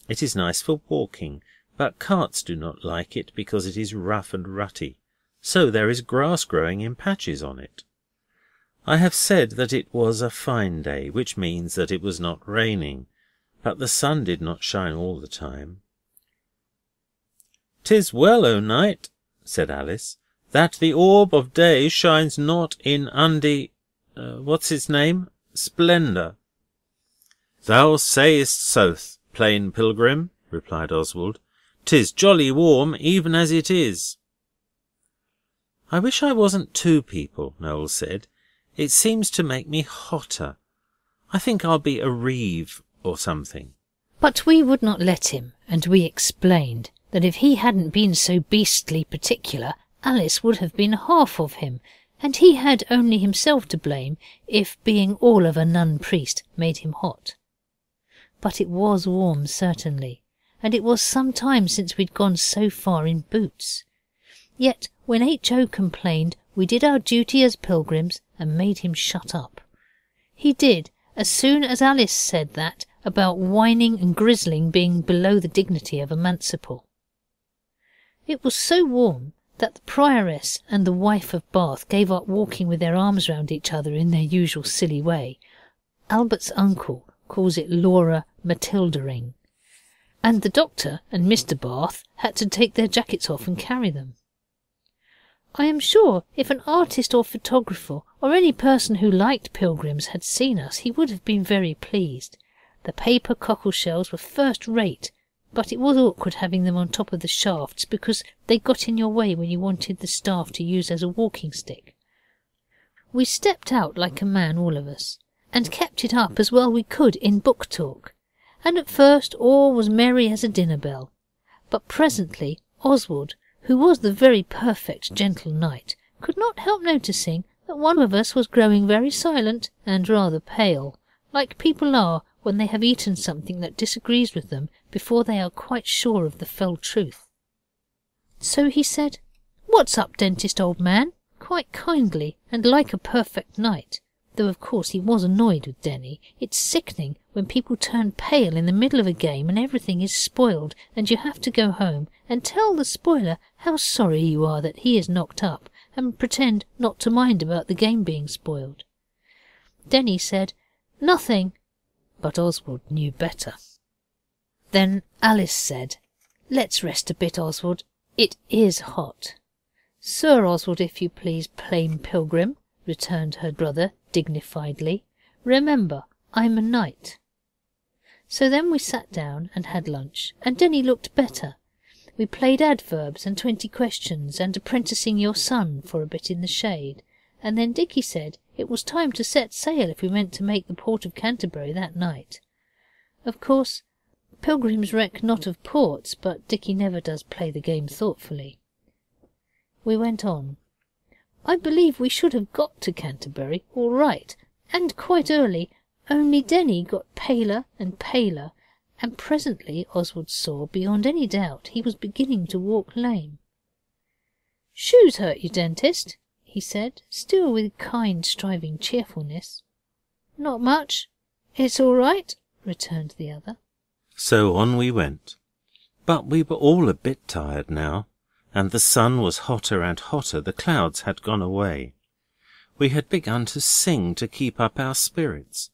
It is nice for walking, but carts do not like it because it is rough and rutty, so there is grass growing in patches on it. I have said that it was a fine day, which means that it was not raining, but the sun did not shine all the time. "'Tis well, O knight," said Alice, "that the orb of day shines not in what's its name? Splendour." "Thou sayest sooth, plain pilgrim," replied Oswald. "'Tis jolly warm, even as it is." "I wish I wasn't two people," Noel said. "It seems to make me hotter. I think I'll be a reeve or something." But we would not let him, and we explained that if he hadn't been so beastly particular, Alice would have been half of him, and he had only himself to blame if being all of a nun-priest made him hot. But it was warm, certainly, and it was some time since we'd gone so far in boots. Yet when H.O. complained, we did our duty as pilgrims and made him shut up. He did, as soon as Alice said that about whining and grizzling being below the dignity of a manciple. It was so warm that the prioress and the wife of Bath gave up walking with their arms round each other in their usual silly way. Albert's uncle calls it Laura Matildering, and the doctor and Mr. Bath had to take their jackets off and carry them. I am sure if an artist or photographer or any person who liked pilgrims had seen us, he would have been very pleased. The paper cockle shells were first rate, but it was awkward having them on top of the shafts because they got in your way when you wanted the staff to use as a walking stick. We stepped out like a man, all of us, and kept it up as well we could in book talk, and at first all was merry as a dinner bell. But presently Oswald, who was the very perfect gentle knight, could not help noticing that one of us was growing very silent and rather pale, like people are when they have eaten something that disagrees with them before they are quite sure of the fell truth. So he said, "What's up, dentist, old man?" quite kindly and like a perfect knight, though of course he was annoyed with Denny. It's sickening when people turn pale in the middle of a game and everything is spoiled and you have to go home and tell the spoiler how sorry you are that he is knocked up and pretend not to mind about the game being spoiled. Denny said, "Nothing," but Oswald knew better. Then Alice said, "Let's rest a bit, Oswald. It is hot." "Sir Oswald, if you please, plain pilgrim," returned her brother dignifiedly. "Remember, I'm a knight." So then we sat down and had lunch, and Denny looked better. We played adverbs and 20 questions and apprenticing your son for a bit in the shade, and then Dicky said it was time to set sail if we meant to make the port of Canterbury that night. Of course, pilgrims reck not of ports, but Dicky never does play the game thoughtfully. We went on. I believe we should have got to Canterbury all right, and quite early, only Denny got paler and paler, and presently Oswald saw, beyond any doubt, he was beginning to walk lame. "Shoes hurt you, dentist?" he said, still with kind, striving cheerfulness. "Not much. It's all right," returned the other. So on we went. But we were all a bit tired now, and the sun was hotter and hotter. The clouds had gone away. We had begun to sing to keep up our spirits.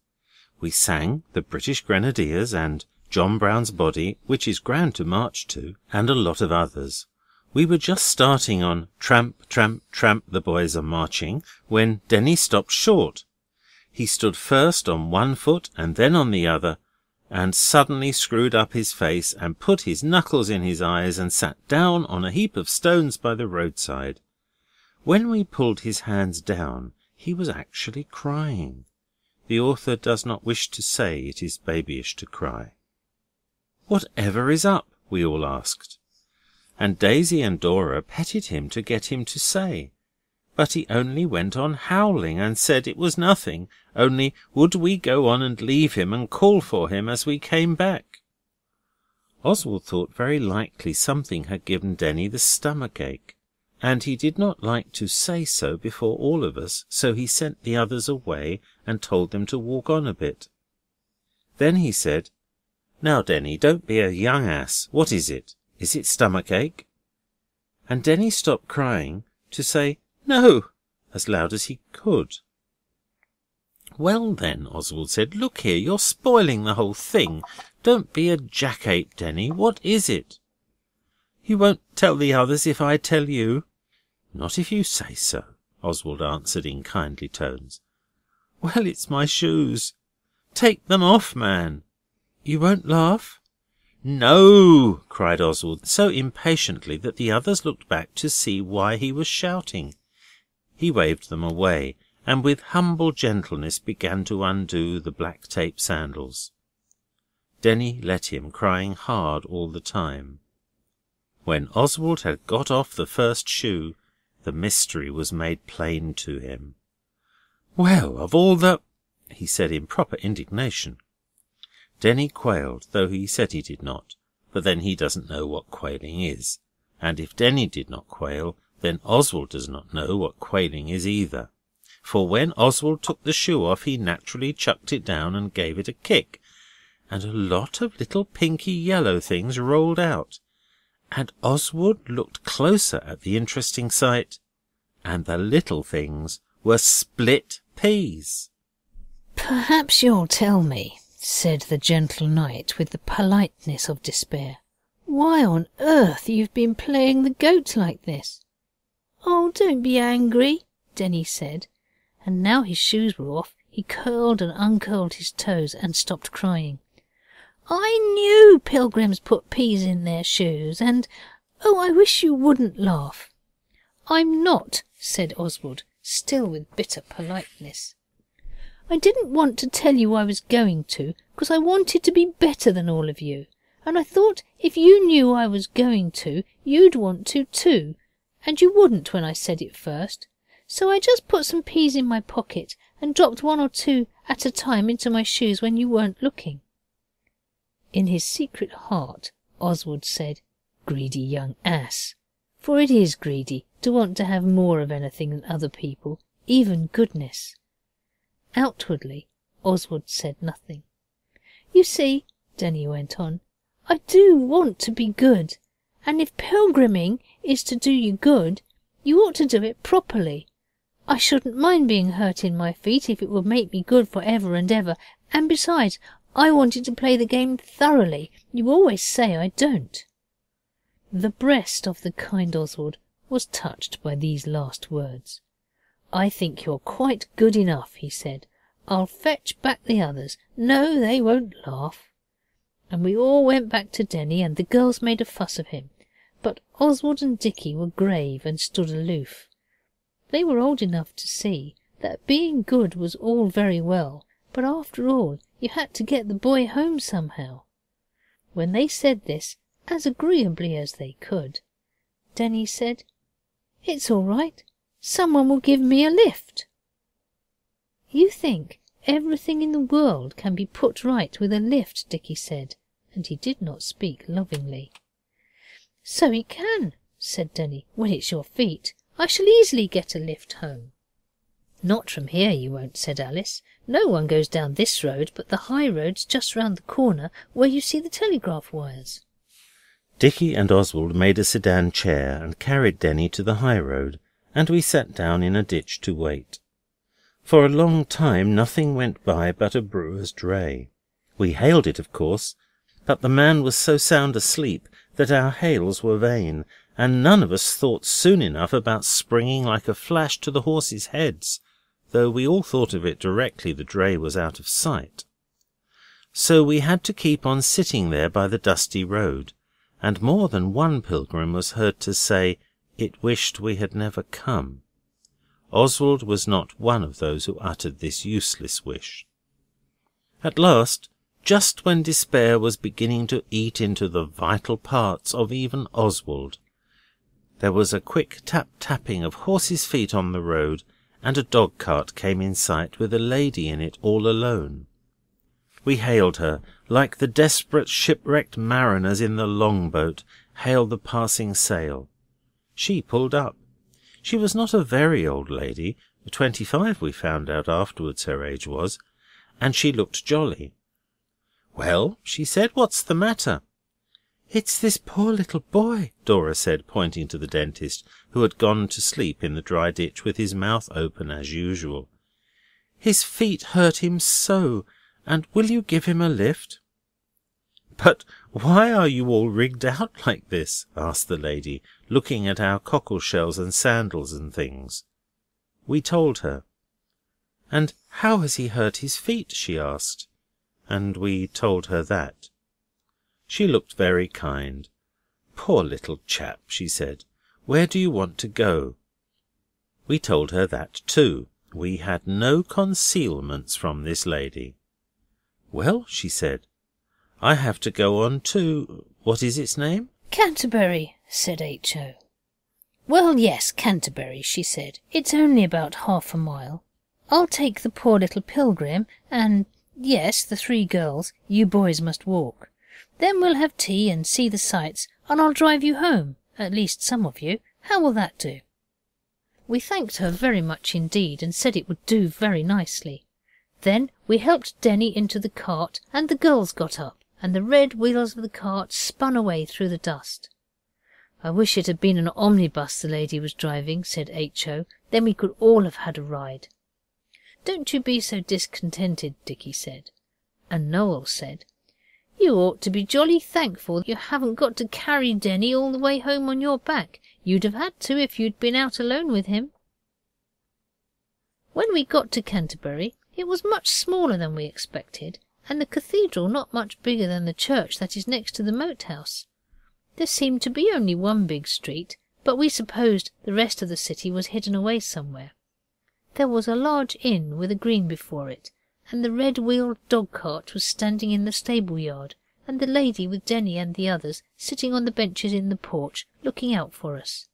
We sang the British Grenadiers and John Brown's Body, which is grand to march to, and a lot of others. We were just starting on Tramp, tramp, tramp, the boys are marching, when Denny stopped short. He stood first on one foot and then on the other, and suddenly screwed up his face and put his knuckles in his eyes and sat down on a heap of stones by the roadside. When we pulled his hands down, he was actually crying. The author does not wish to say it is babyish to cry. "Whatever is up?" we all asked, and Daisy and Dora petted him to get him to say, but he only went on howling and said it was nothing, only would we go on and leave him and call for him as we came back. Oswald thought very likely something had given Denny the stomach-ache, and he did not like to say so before all of us, so he sent the others away and told them to walk on a bit. Then he said, "Now, Denny, don't be a young ass. What is it? Is it stomach-ache?" And Denny stopped crying to say "No," as loud as he could. "Well then," Oswald said, "look here, you're spoiling the whole thing. Don't be a jackape, Denny. What is it?" "You won't tell the others if I tell you?" "Not if you say so," Oswald answered in kindly tones. "Well, it's my shoes. Take them off, man." "You won't laugh?" "No!" cried Oswald, so impatiently that the others looked back to see why he was shouting. He waved them away, and with humble gentleness began to undo the black tape sandals. Denny let him, crying hard all the time. When Oswald had got off the first shoe, The mystery was made plain to him. "Well, of all the—" he said in proper indignation. Denny quailed, though he said he did not, but then he doesn't know what quailing is, and if Denny did not quail, then Oswald does not know what quailing is either. For when Oswald took the shoe off, he naturally chucked it down and gave it a kick, and a lot of little pinky yellow things rolled out, and Oswald looked closer at the interesting sight, and the little things were split peas. "Perhaps you'll tell me," said the gentle knight with the politeness of despair, "why on earth you've been playing the goat like this." "Oh, don't be angry," Denny said, and now his shoes were off, he curled and uncurled his toes and stopped crying. "I knew pilgrims put peas in their shoes, and... oh, I wish you wouldn't laugh." "I'm not," said Oswald, still with bitter politeness. "I didn't want to tell you I was going to, because I wanted to be better than all of you, and I thought if you knew I was going to, you'd want to too, and you wouldn't when I said it first. So I just put some peas in my pocket and dropped one or two at a time into my shoes when you weren't looking." In his secret heart, Oswald said, "Greedy young ass," for it is greedy to want to have more of anything than other people, even goodness. Outwardly, Oswald said nothing. "You see," Denny went on, "I do want to be good, and if pilgriming is to do you good, you ought to do it properly. I shouldn't mind being hurt in my feet if it would make me good for ever and ever, and besides, I wanted to play the game thoroughly. You always say I don't." The breast of the kind Oswald was touched by these last words. "I think you're quite good enough," he said. "I'll fetch back the others. No, they won't laugh." And we all went back to Denny, and the girls made a fuss of him, but Oswald and Dicky were grave and stood aloof. They were old enough to see that being good was all very well, but after all you had to get the boy home somehow. When they said this, as agreeably as they could, Denny said, "It's all right. Someone will give me a lift." "You think everything in the world can be put right with a lift," Dicky said, and he did not speak lovingly. "So it can," said Denny, "when it's your feet. I shall easily get a lift home." "Not from here you won't," said Alice. "No one goes down this road, but the high road's just round the corner where you see the telegraph wires." Dicky and Oswald made a sedan chair and carried Denny to the high road, and we sat down in a ditch to wait. For a long time nothing went by but a brewer's dray. We hailed it, of course, but the man was so sound asleep that our hails were vain, and none of us thought soon enough about springing like a flash to the horses' heads, though we all thought of it directly the dray was out of sight. So we had to keep on sitting there by the dusty road, and more than one pilgrim was heard to say it wished we had never come. Oswald was not one of those who uttered this useless wish. At last, just when despair was beginning to eat into the vital parts of even Oswald, there was a quick tap-tapping of horses' feet on the road, and a dog-cart came in sight with a lady in it all alone. We hailed her, like the desperate shipwrecked mariners in the long-boat hail the passing sail. She pulled up. She was not a very old lady, 25 we found out afterwards her age was, and she looked jolly. "Well," she said, "what's the matter?" "It's this poor little boy," Dora said, pointing to the dentist, who had gone to sleep in the dry ditch with his mouth open as usual. "His feet hurt him so, and will you give him a lift?" "But why are you all rigged out like this?" asked the lady, looking at our cockle-shells and sandals and things. We told her. "And how has he hurt his feet?" she asked, and we told her that. She looked very kind. "Poor little chap," she said. "Where do you want to go?" We told her that too. We had no concealments from this lady. "Well," she said, "I have to go on to... what is its name?" "Canterbury," said H.O. Well, yes, Canterbury, she said. It's only about half a mile. I'll take the poor little pilgrim, and, yes, the 3 girls. You boys must walk. Then we'll have tea and see the sights, and I'll drive you home, at least some of you. How will that do? We thanked her very much indeed, and said it would do very nicely. Then we helped Denny into the cart, and the girls got up, and the red wheels of the cart spun away through the dust. I wish it had been an omnibus the lady was driving, said H.O. Then we could all have had a ride. Don't you be so discontented, Dicky said. And Noel said, You ought to be jolly thankful you haven't got to carry Denny all the way home on your back. You'd have had to if you'd been out alone with him. When we got to Canterbury, it was much smaller than we expected, and the cathedral not much bigger than the church that is next to the moat house. There seemed to be only one big street, but we supposed the rest of the city was hidden away somewhere. There was a large inn with a green before it, and the red-wheeled dog-cart was standing in the stable-yard, and the lady with Denny and the others sitting on the benches in the porch looking out for us.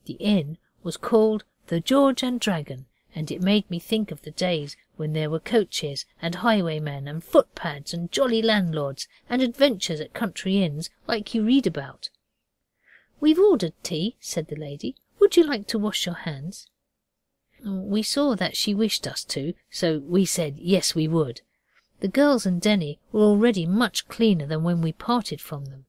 The inn was called the George and Dragon, and it made me think of the days when there were coaches and highwaymen and footpads and jolly landlords and adventures at country inns like you read about. We've ordered tea, said the lady. Would you like to wash your hands? We saw that she wished us to, so we said yes we would. The girls and Denny were already much cleaner than when we parted from them.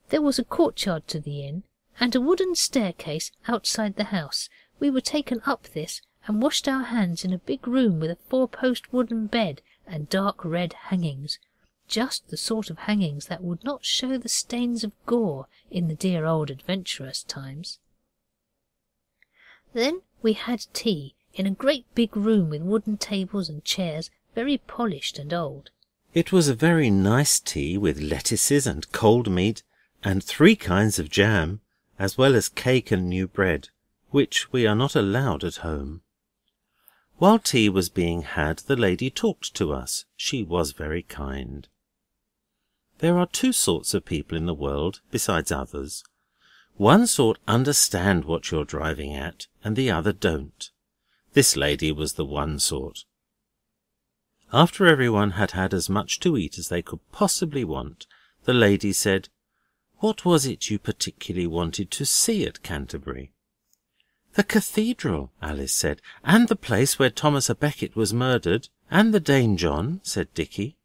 There was a courtyard to the inn, and a wooden staircase outside the house. We were taken up this and washed our hands in a big room with a 4-post wooden bed and dark red hangings, just the sort of hangings that would not show the stains of gore in the dear old adventurous times. Then we had tea in a great big room with wooden tables and chairs, very polished and old. It was a very nice tea with lettuces and cold meat and 3 kinds of jam, as well as cake and new bread, which we are not allowed at home. While tea was being had, the lady talked to us. She was very kind. There are 2 sorts of people in the world, besides others. One sort understand what you're driving at, and the other don't. This lady was the one sort. After everyone had had as much to eat as they could possibly want, the lady said, What was it you particularly wanted to see at Canterbury? The cathedral, Alice said, and the place where Thomas à Becket was murdered, and the Dane John, said Dicky.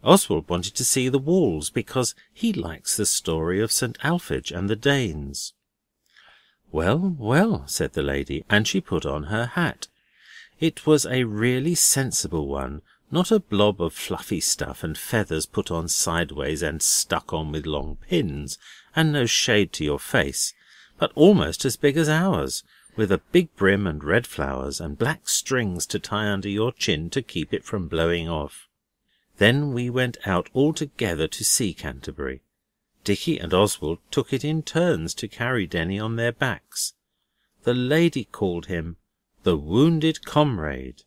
Oswald wanted to see the walls, because he likes the story of St. Alphege and the Danes. Well, well, said the lady, and she put on her hat. It was a really sensible one, not a blob of fluffy stuff and feathers put on sideways and stuck on with long pins, and no shade to your face, but almost as big as ours, with a big brim and red flowers, and black strings to tie under your chin to keep it from blowing off. Then we went out all together to see Canterbury. Dicky and Oswald took it in turns to carry Denny on their backs. The lady called him the Wounded Comrade.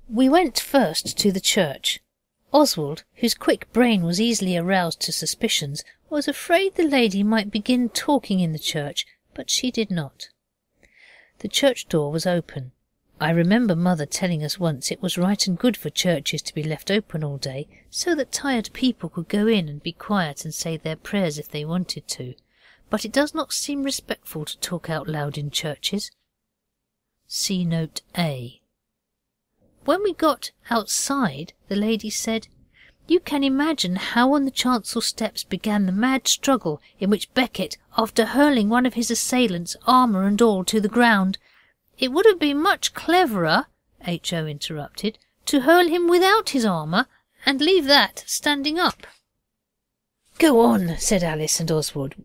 We went first to the church. Oswald, whose quick brain was easily aroused to suspicions, was afraid the lady might begin talking in the church, but she did not. The church door was open. I remember Mother telling us once it was right and good for churches to be left open all day, so that tired people could go in and be quiet and say their prayers if they wanted to, but it does not seem respectful to talk out loud in churches. See note A. When we got outside, the lady said, You can imagine how on the chancel steps began the mad struggle in which Becket, after hurling one of his assailants, armour and all, to the ground, It would have been much cleverer, H.O. interrupted, to hurl him without his armour and leave that standing up. Go on, said Alice and Oswald,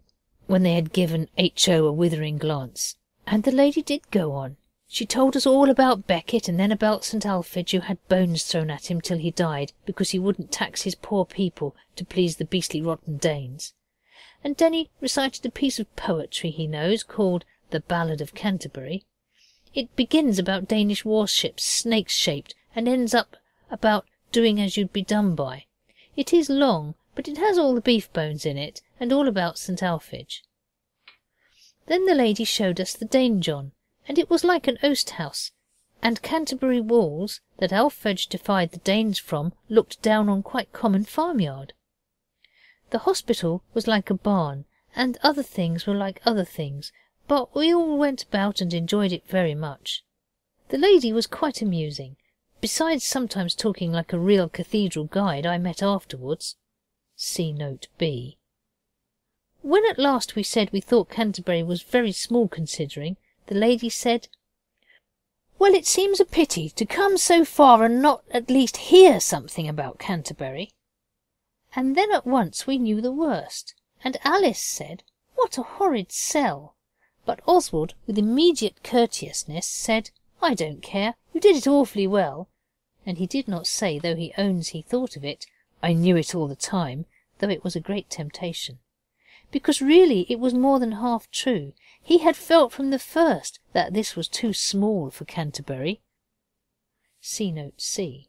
when they had given H.O. a withering glance. And the lady did go on. She told us all about Becket and then about St. Alphege, who had bones thrown at him till he died because he wouldn't tax his poor people to please the beastly rotten Danes. And Denny recited a piece of poetry he knows called The Ballad of Canterbury. It begins about Danish warships, snake-shaped, and ends up about doing as you'd be done by. It is long, but it has all the beef bones in it, and all about St. Alphege. Then the lady showed us the Danejohn, and it was like an oast house, and Canterbury walls that Alfred defied the Danes from looked down on quite common farmyard. The hospital was like a barn, and other things were like other things, but we all went about and enjoyed it very much. The lady was quite amusing, besides sometimes talking like a real cathedral guide I met afterwards. See note B. When at last we said we thought Canterbury was very small considering, the lady said, "Well, it seems a pity to come so far and not at least hear something about Canterbury." And then at once we knew the worst, and Alice said, "What a horrid sell!" But Oswald, with immediate courteousness, said, "I don't care, you did it awfully well." And he did not say, though he owns he thought of it, "I knew it all the time," though it was a great temptation. Because really it was more than half true. He had felt from the first that this was too small for Canterbury. See note C.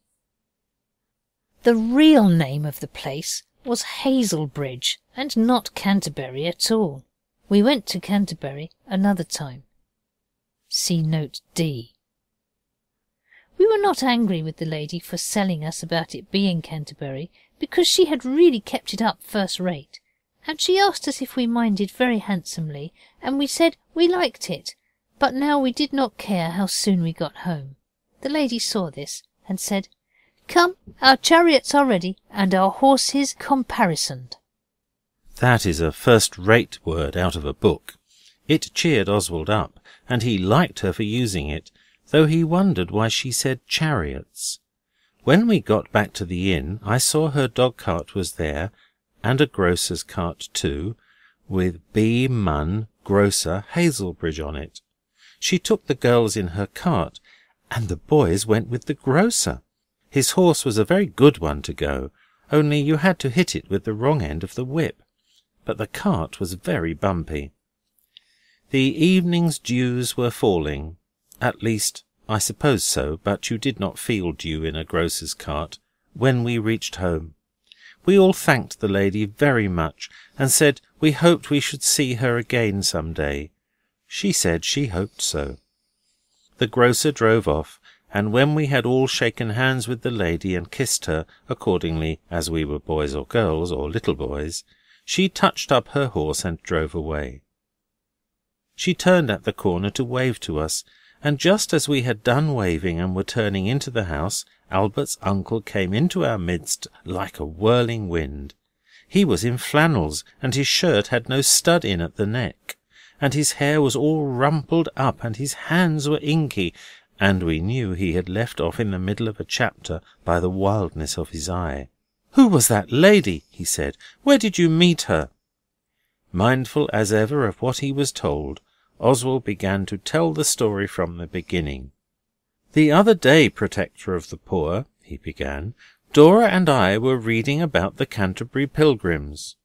The real name of the place was Hazelbridge, and not Canterbury at all. We went to Canterbury another time. See note D. We were not angry with the lady for selling us about it being Canterbury, because she had really kept it up first rate, and she asked us if we minded very handsomely, and we said we liked it, but now we did not care how soon we got home. The lady saw this and said, "Come, our chariots are ready, and our horses comparisoned." That is a first-rate word out of a book. It cheered Oswald up, and he liked her for using it, though he wondered why she said chariots. When we got back to the inn, I saw her dog-cart was there, and a grocer's cart too, with B. Munn, grocer, Hazelbridge on it. She took the girls in her cart, and the boys went with the grocer. His horse was a very good one to go, only you had to hit it with the wrong end of the whip, but the cart was very bumpy. The evening's dews were falling, at least I suppose so, but you did not feel dew in a grocer's cart, when we reached home. We all thanked the lady very much, and said we hoped we should see her again some day. She said she hoped so. The grocer drove off, and when we had all shaken hands with the lady and kissed her, accordingly as we were boys or girls, or little boys, she touched up her horse and drove away. She turned at the corner to wave to us, and just as we had done waving and were turning into the house, Albert's uncle came into our midst like a whirling wind. He was in flannels, and his shirt had no stud in at the neck, and his hair was all rumpled up, and his hands were inky, and we knew he had left off in the middle of a chapter by the wildness of his eye. "Who was that lady?" he said. "Where did you meet her?" Mindful as ever of what he was told, Oswald began to tell the story from the beginning. "The other day, Protector of the Poor," he began, "Dora and I were reading about the Canterbury Pilgrims."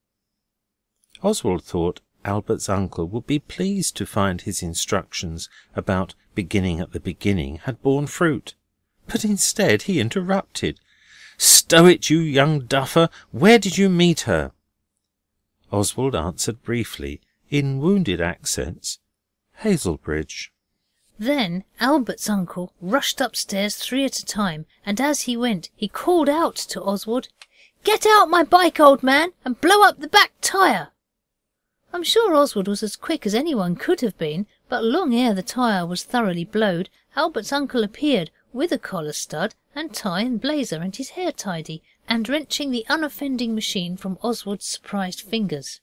Oswald thought Albert's uncle would be pleased to find his instructions about beginning at the beginning had borne fruit, but instead he interrupted. "Stow it, you young duffer! Where did you meet her?" Oswald answered briefly, in wounded accents, "Hazelbridge." Then Albert's uncle rushed upstairs 3 at a time, and as he went he called out to Oswald, "Get out my bike, old man, and blow up the back tyre." I'm sure Oswald was as quick as anyone could have been, but long ere the tyre was thoroughly blowed, Albert's uncle appeared with a collar stud and tie and blazer and his hair tidy, and wrenching the unoffending machine from Oswald's surprised fingers.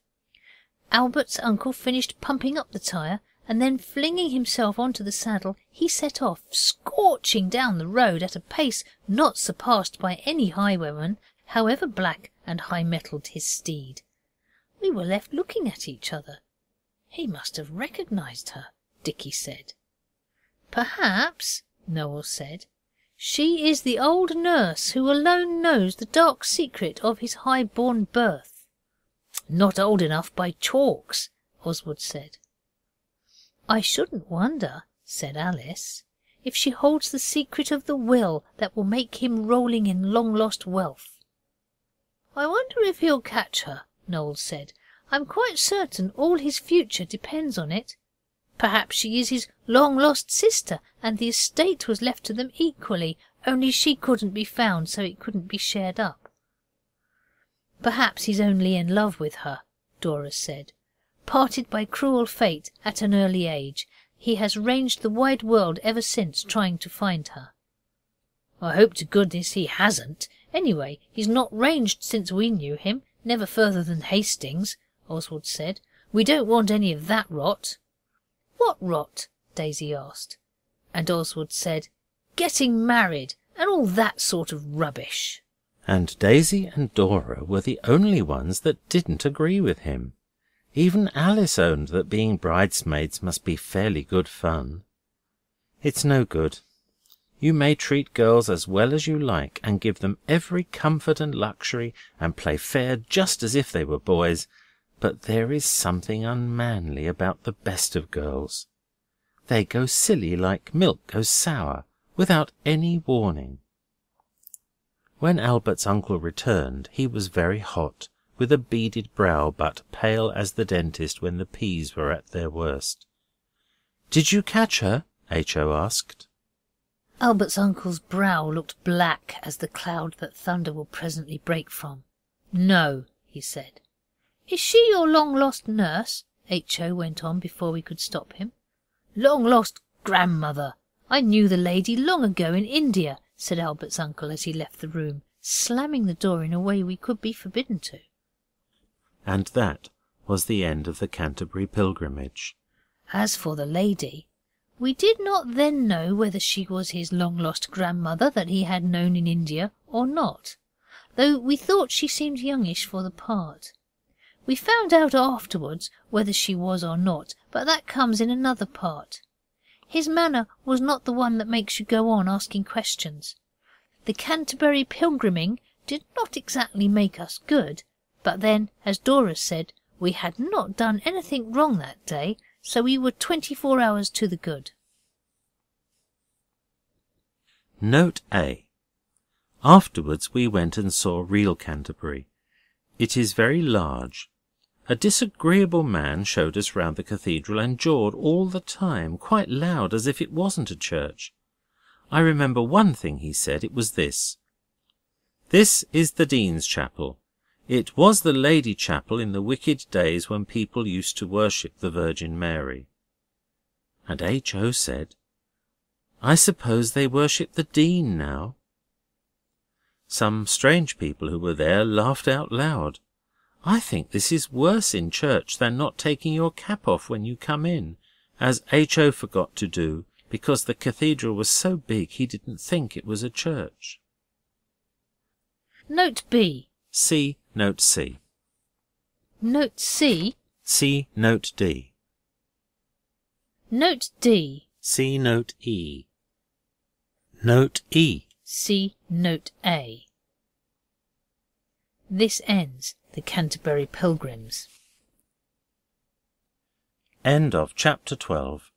Albert's uncle finished pumping up the tyre, and then flinging himself onto the saddle, he set off, scorching down the road at a pace not surpassed by any highwayman, however black and high-mettled his steed. We were left looking at each other. He must have recognised her, Dicky said. Perhaps, Noel said. She is the old nurse who alone knows the dark secret of his high-born birth. Not old enough by chalks, Oswald said. I shouldn't wonder, said Alice, if she holds the secret of the will that will make him rolling in long-lost wealth. I wonder if he'll catch her, Noel said. I'm quite certain all his future depends on it. Perhaps she is his long-lost sister, and the estate was left to them equally, only she couldn't be found, so it couldn't be shared up. Perhaps he's only in love with her, Dora said. Parted by cruel fate at an early age, he has ranged the wide world ever since trying to find her. I hope to goodness he hasn't. Anyway, he's not ranged since we knew him, never further than Hastings, Oswald said. We don't want any of that rot. What rot? Daisy asked. And Oswald said, getting married and all that sort of rubbish. And Daisy and Dora were the only ones that didn't agree with him. Even Alice owned that being bridesmaids must be fairly good fun. It's no good. You may treat girls as well as you like, and give them every comfort and luxury, and play fair just as if they were boys, but there is something unmanly about the best of girls. They go silly like milk goes sour, without any warning. When Albert's uncle returned, he was very hot, with a beaded brow, but pale as the dentist when the peas were at their worst. "Did you catch her?" H.O. asked. Albert's uncle's brow looked black as the cloud that thunder will presently break from. "No," he said. "Is she your long-lost nurse?" H.O. went on before we could stop him. "Long-lost grandmother. I knew the lady long ago in India," said Albert's uncle as he left the room, slamming the door in a way we could be forbidden to. And that was the end of the Canterbury pilgrimage. As for the lady, we did not then know whether she was his long-lost grandmother that he had known in India or not, though we thought she seemed youngish for the part. We found out afterwards whether she was or not, but that comes in another part. His manner was not the one that makes you go on asking questions. The Canterbury pilgriming did not exactly make us good, but then, as Dora said, we had not done anything wrong that day, so we were 24 hours to the good. Note A. Afterwards we went and saw real Canterbury. It is very large. A disagreeable man showed us round the cathedral and jawed all the time, quite loud, as if it wasn't a church. I remember one thing he said. It was this: "This is the Dean's Chapel. It was the Lady Chapel in the wicked days when people used to worship the Virgin Mary." And H.O. said, "I suppose they worship the Dean now." Some strange people who were there laughed out loud. I think this is worse in church than not taking your cap off when you come in, as H.O. forgot to do, because the cathedral was so big he didn't think it was a church. Note B. See Note C. Note C. See Note D. Note D. See Note E. Note E. See Note A. This ends the Canterbury Pilgrims. End of Chapter 12.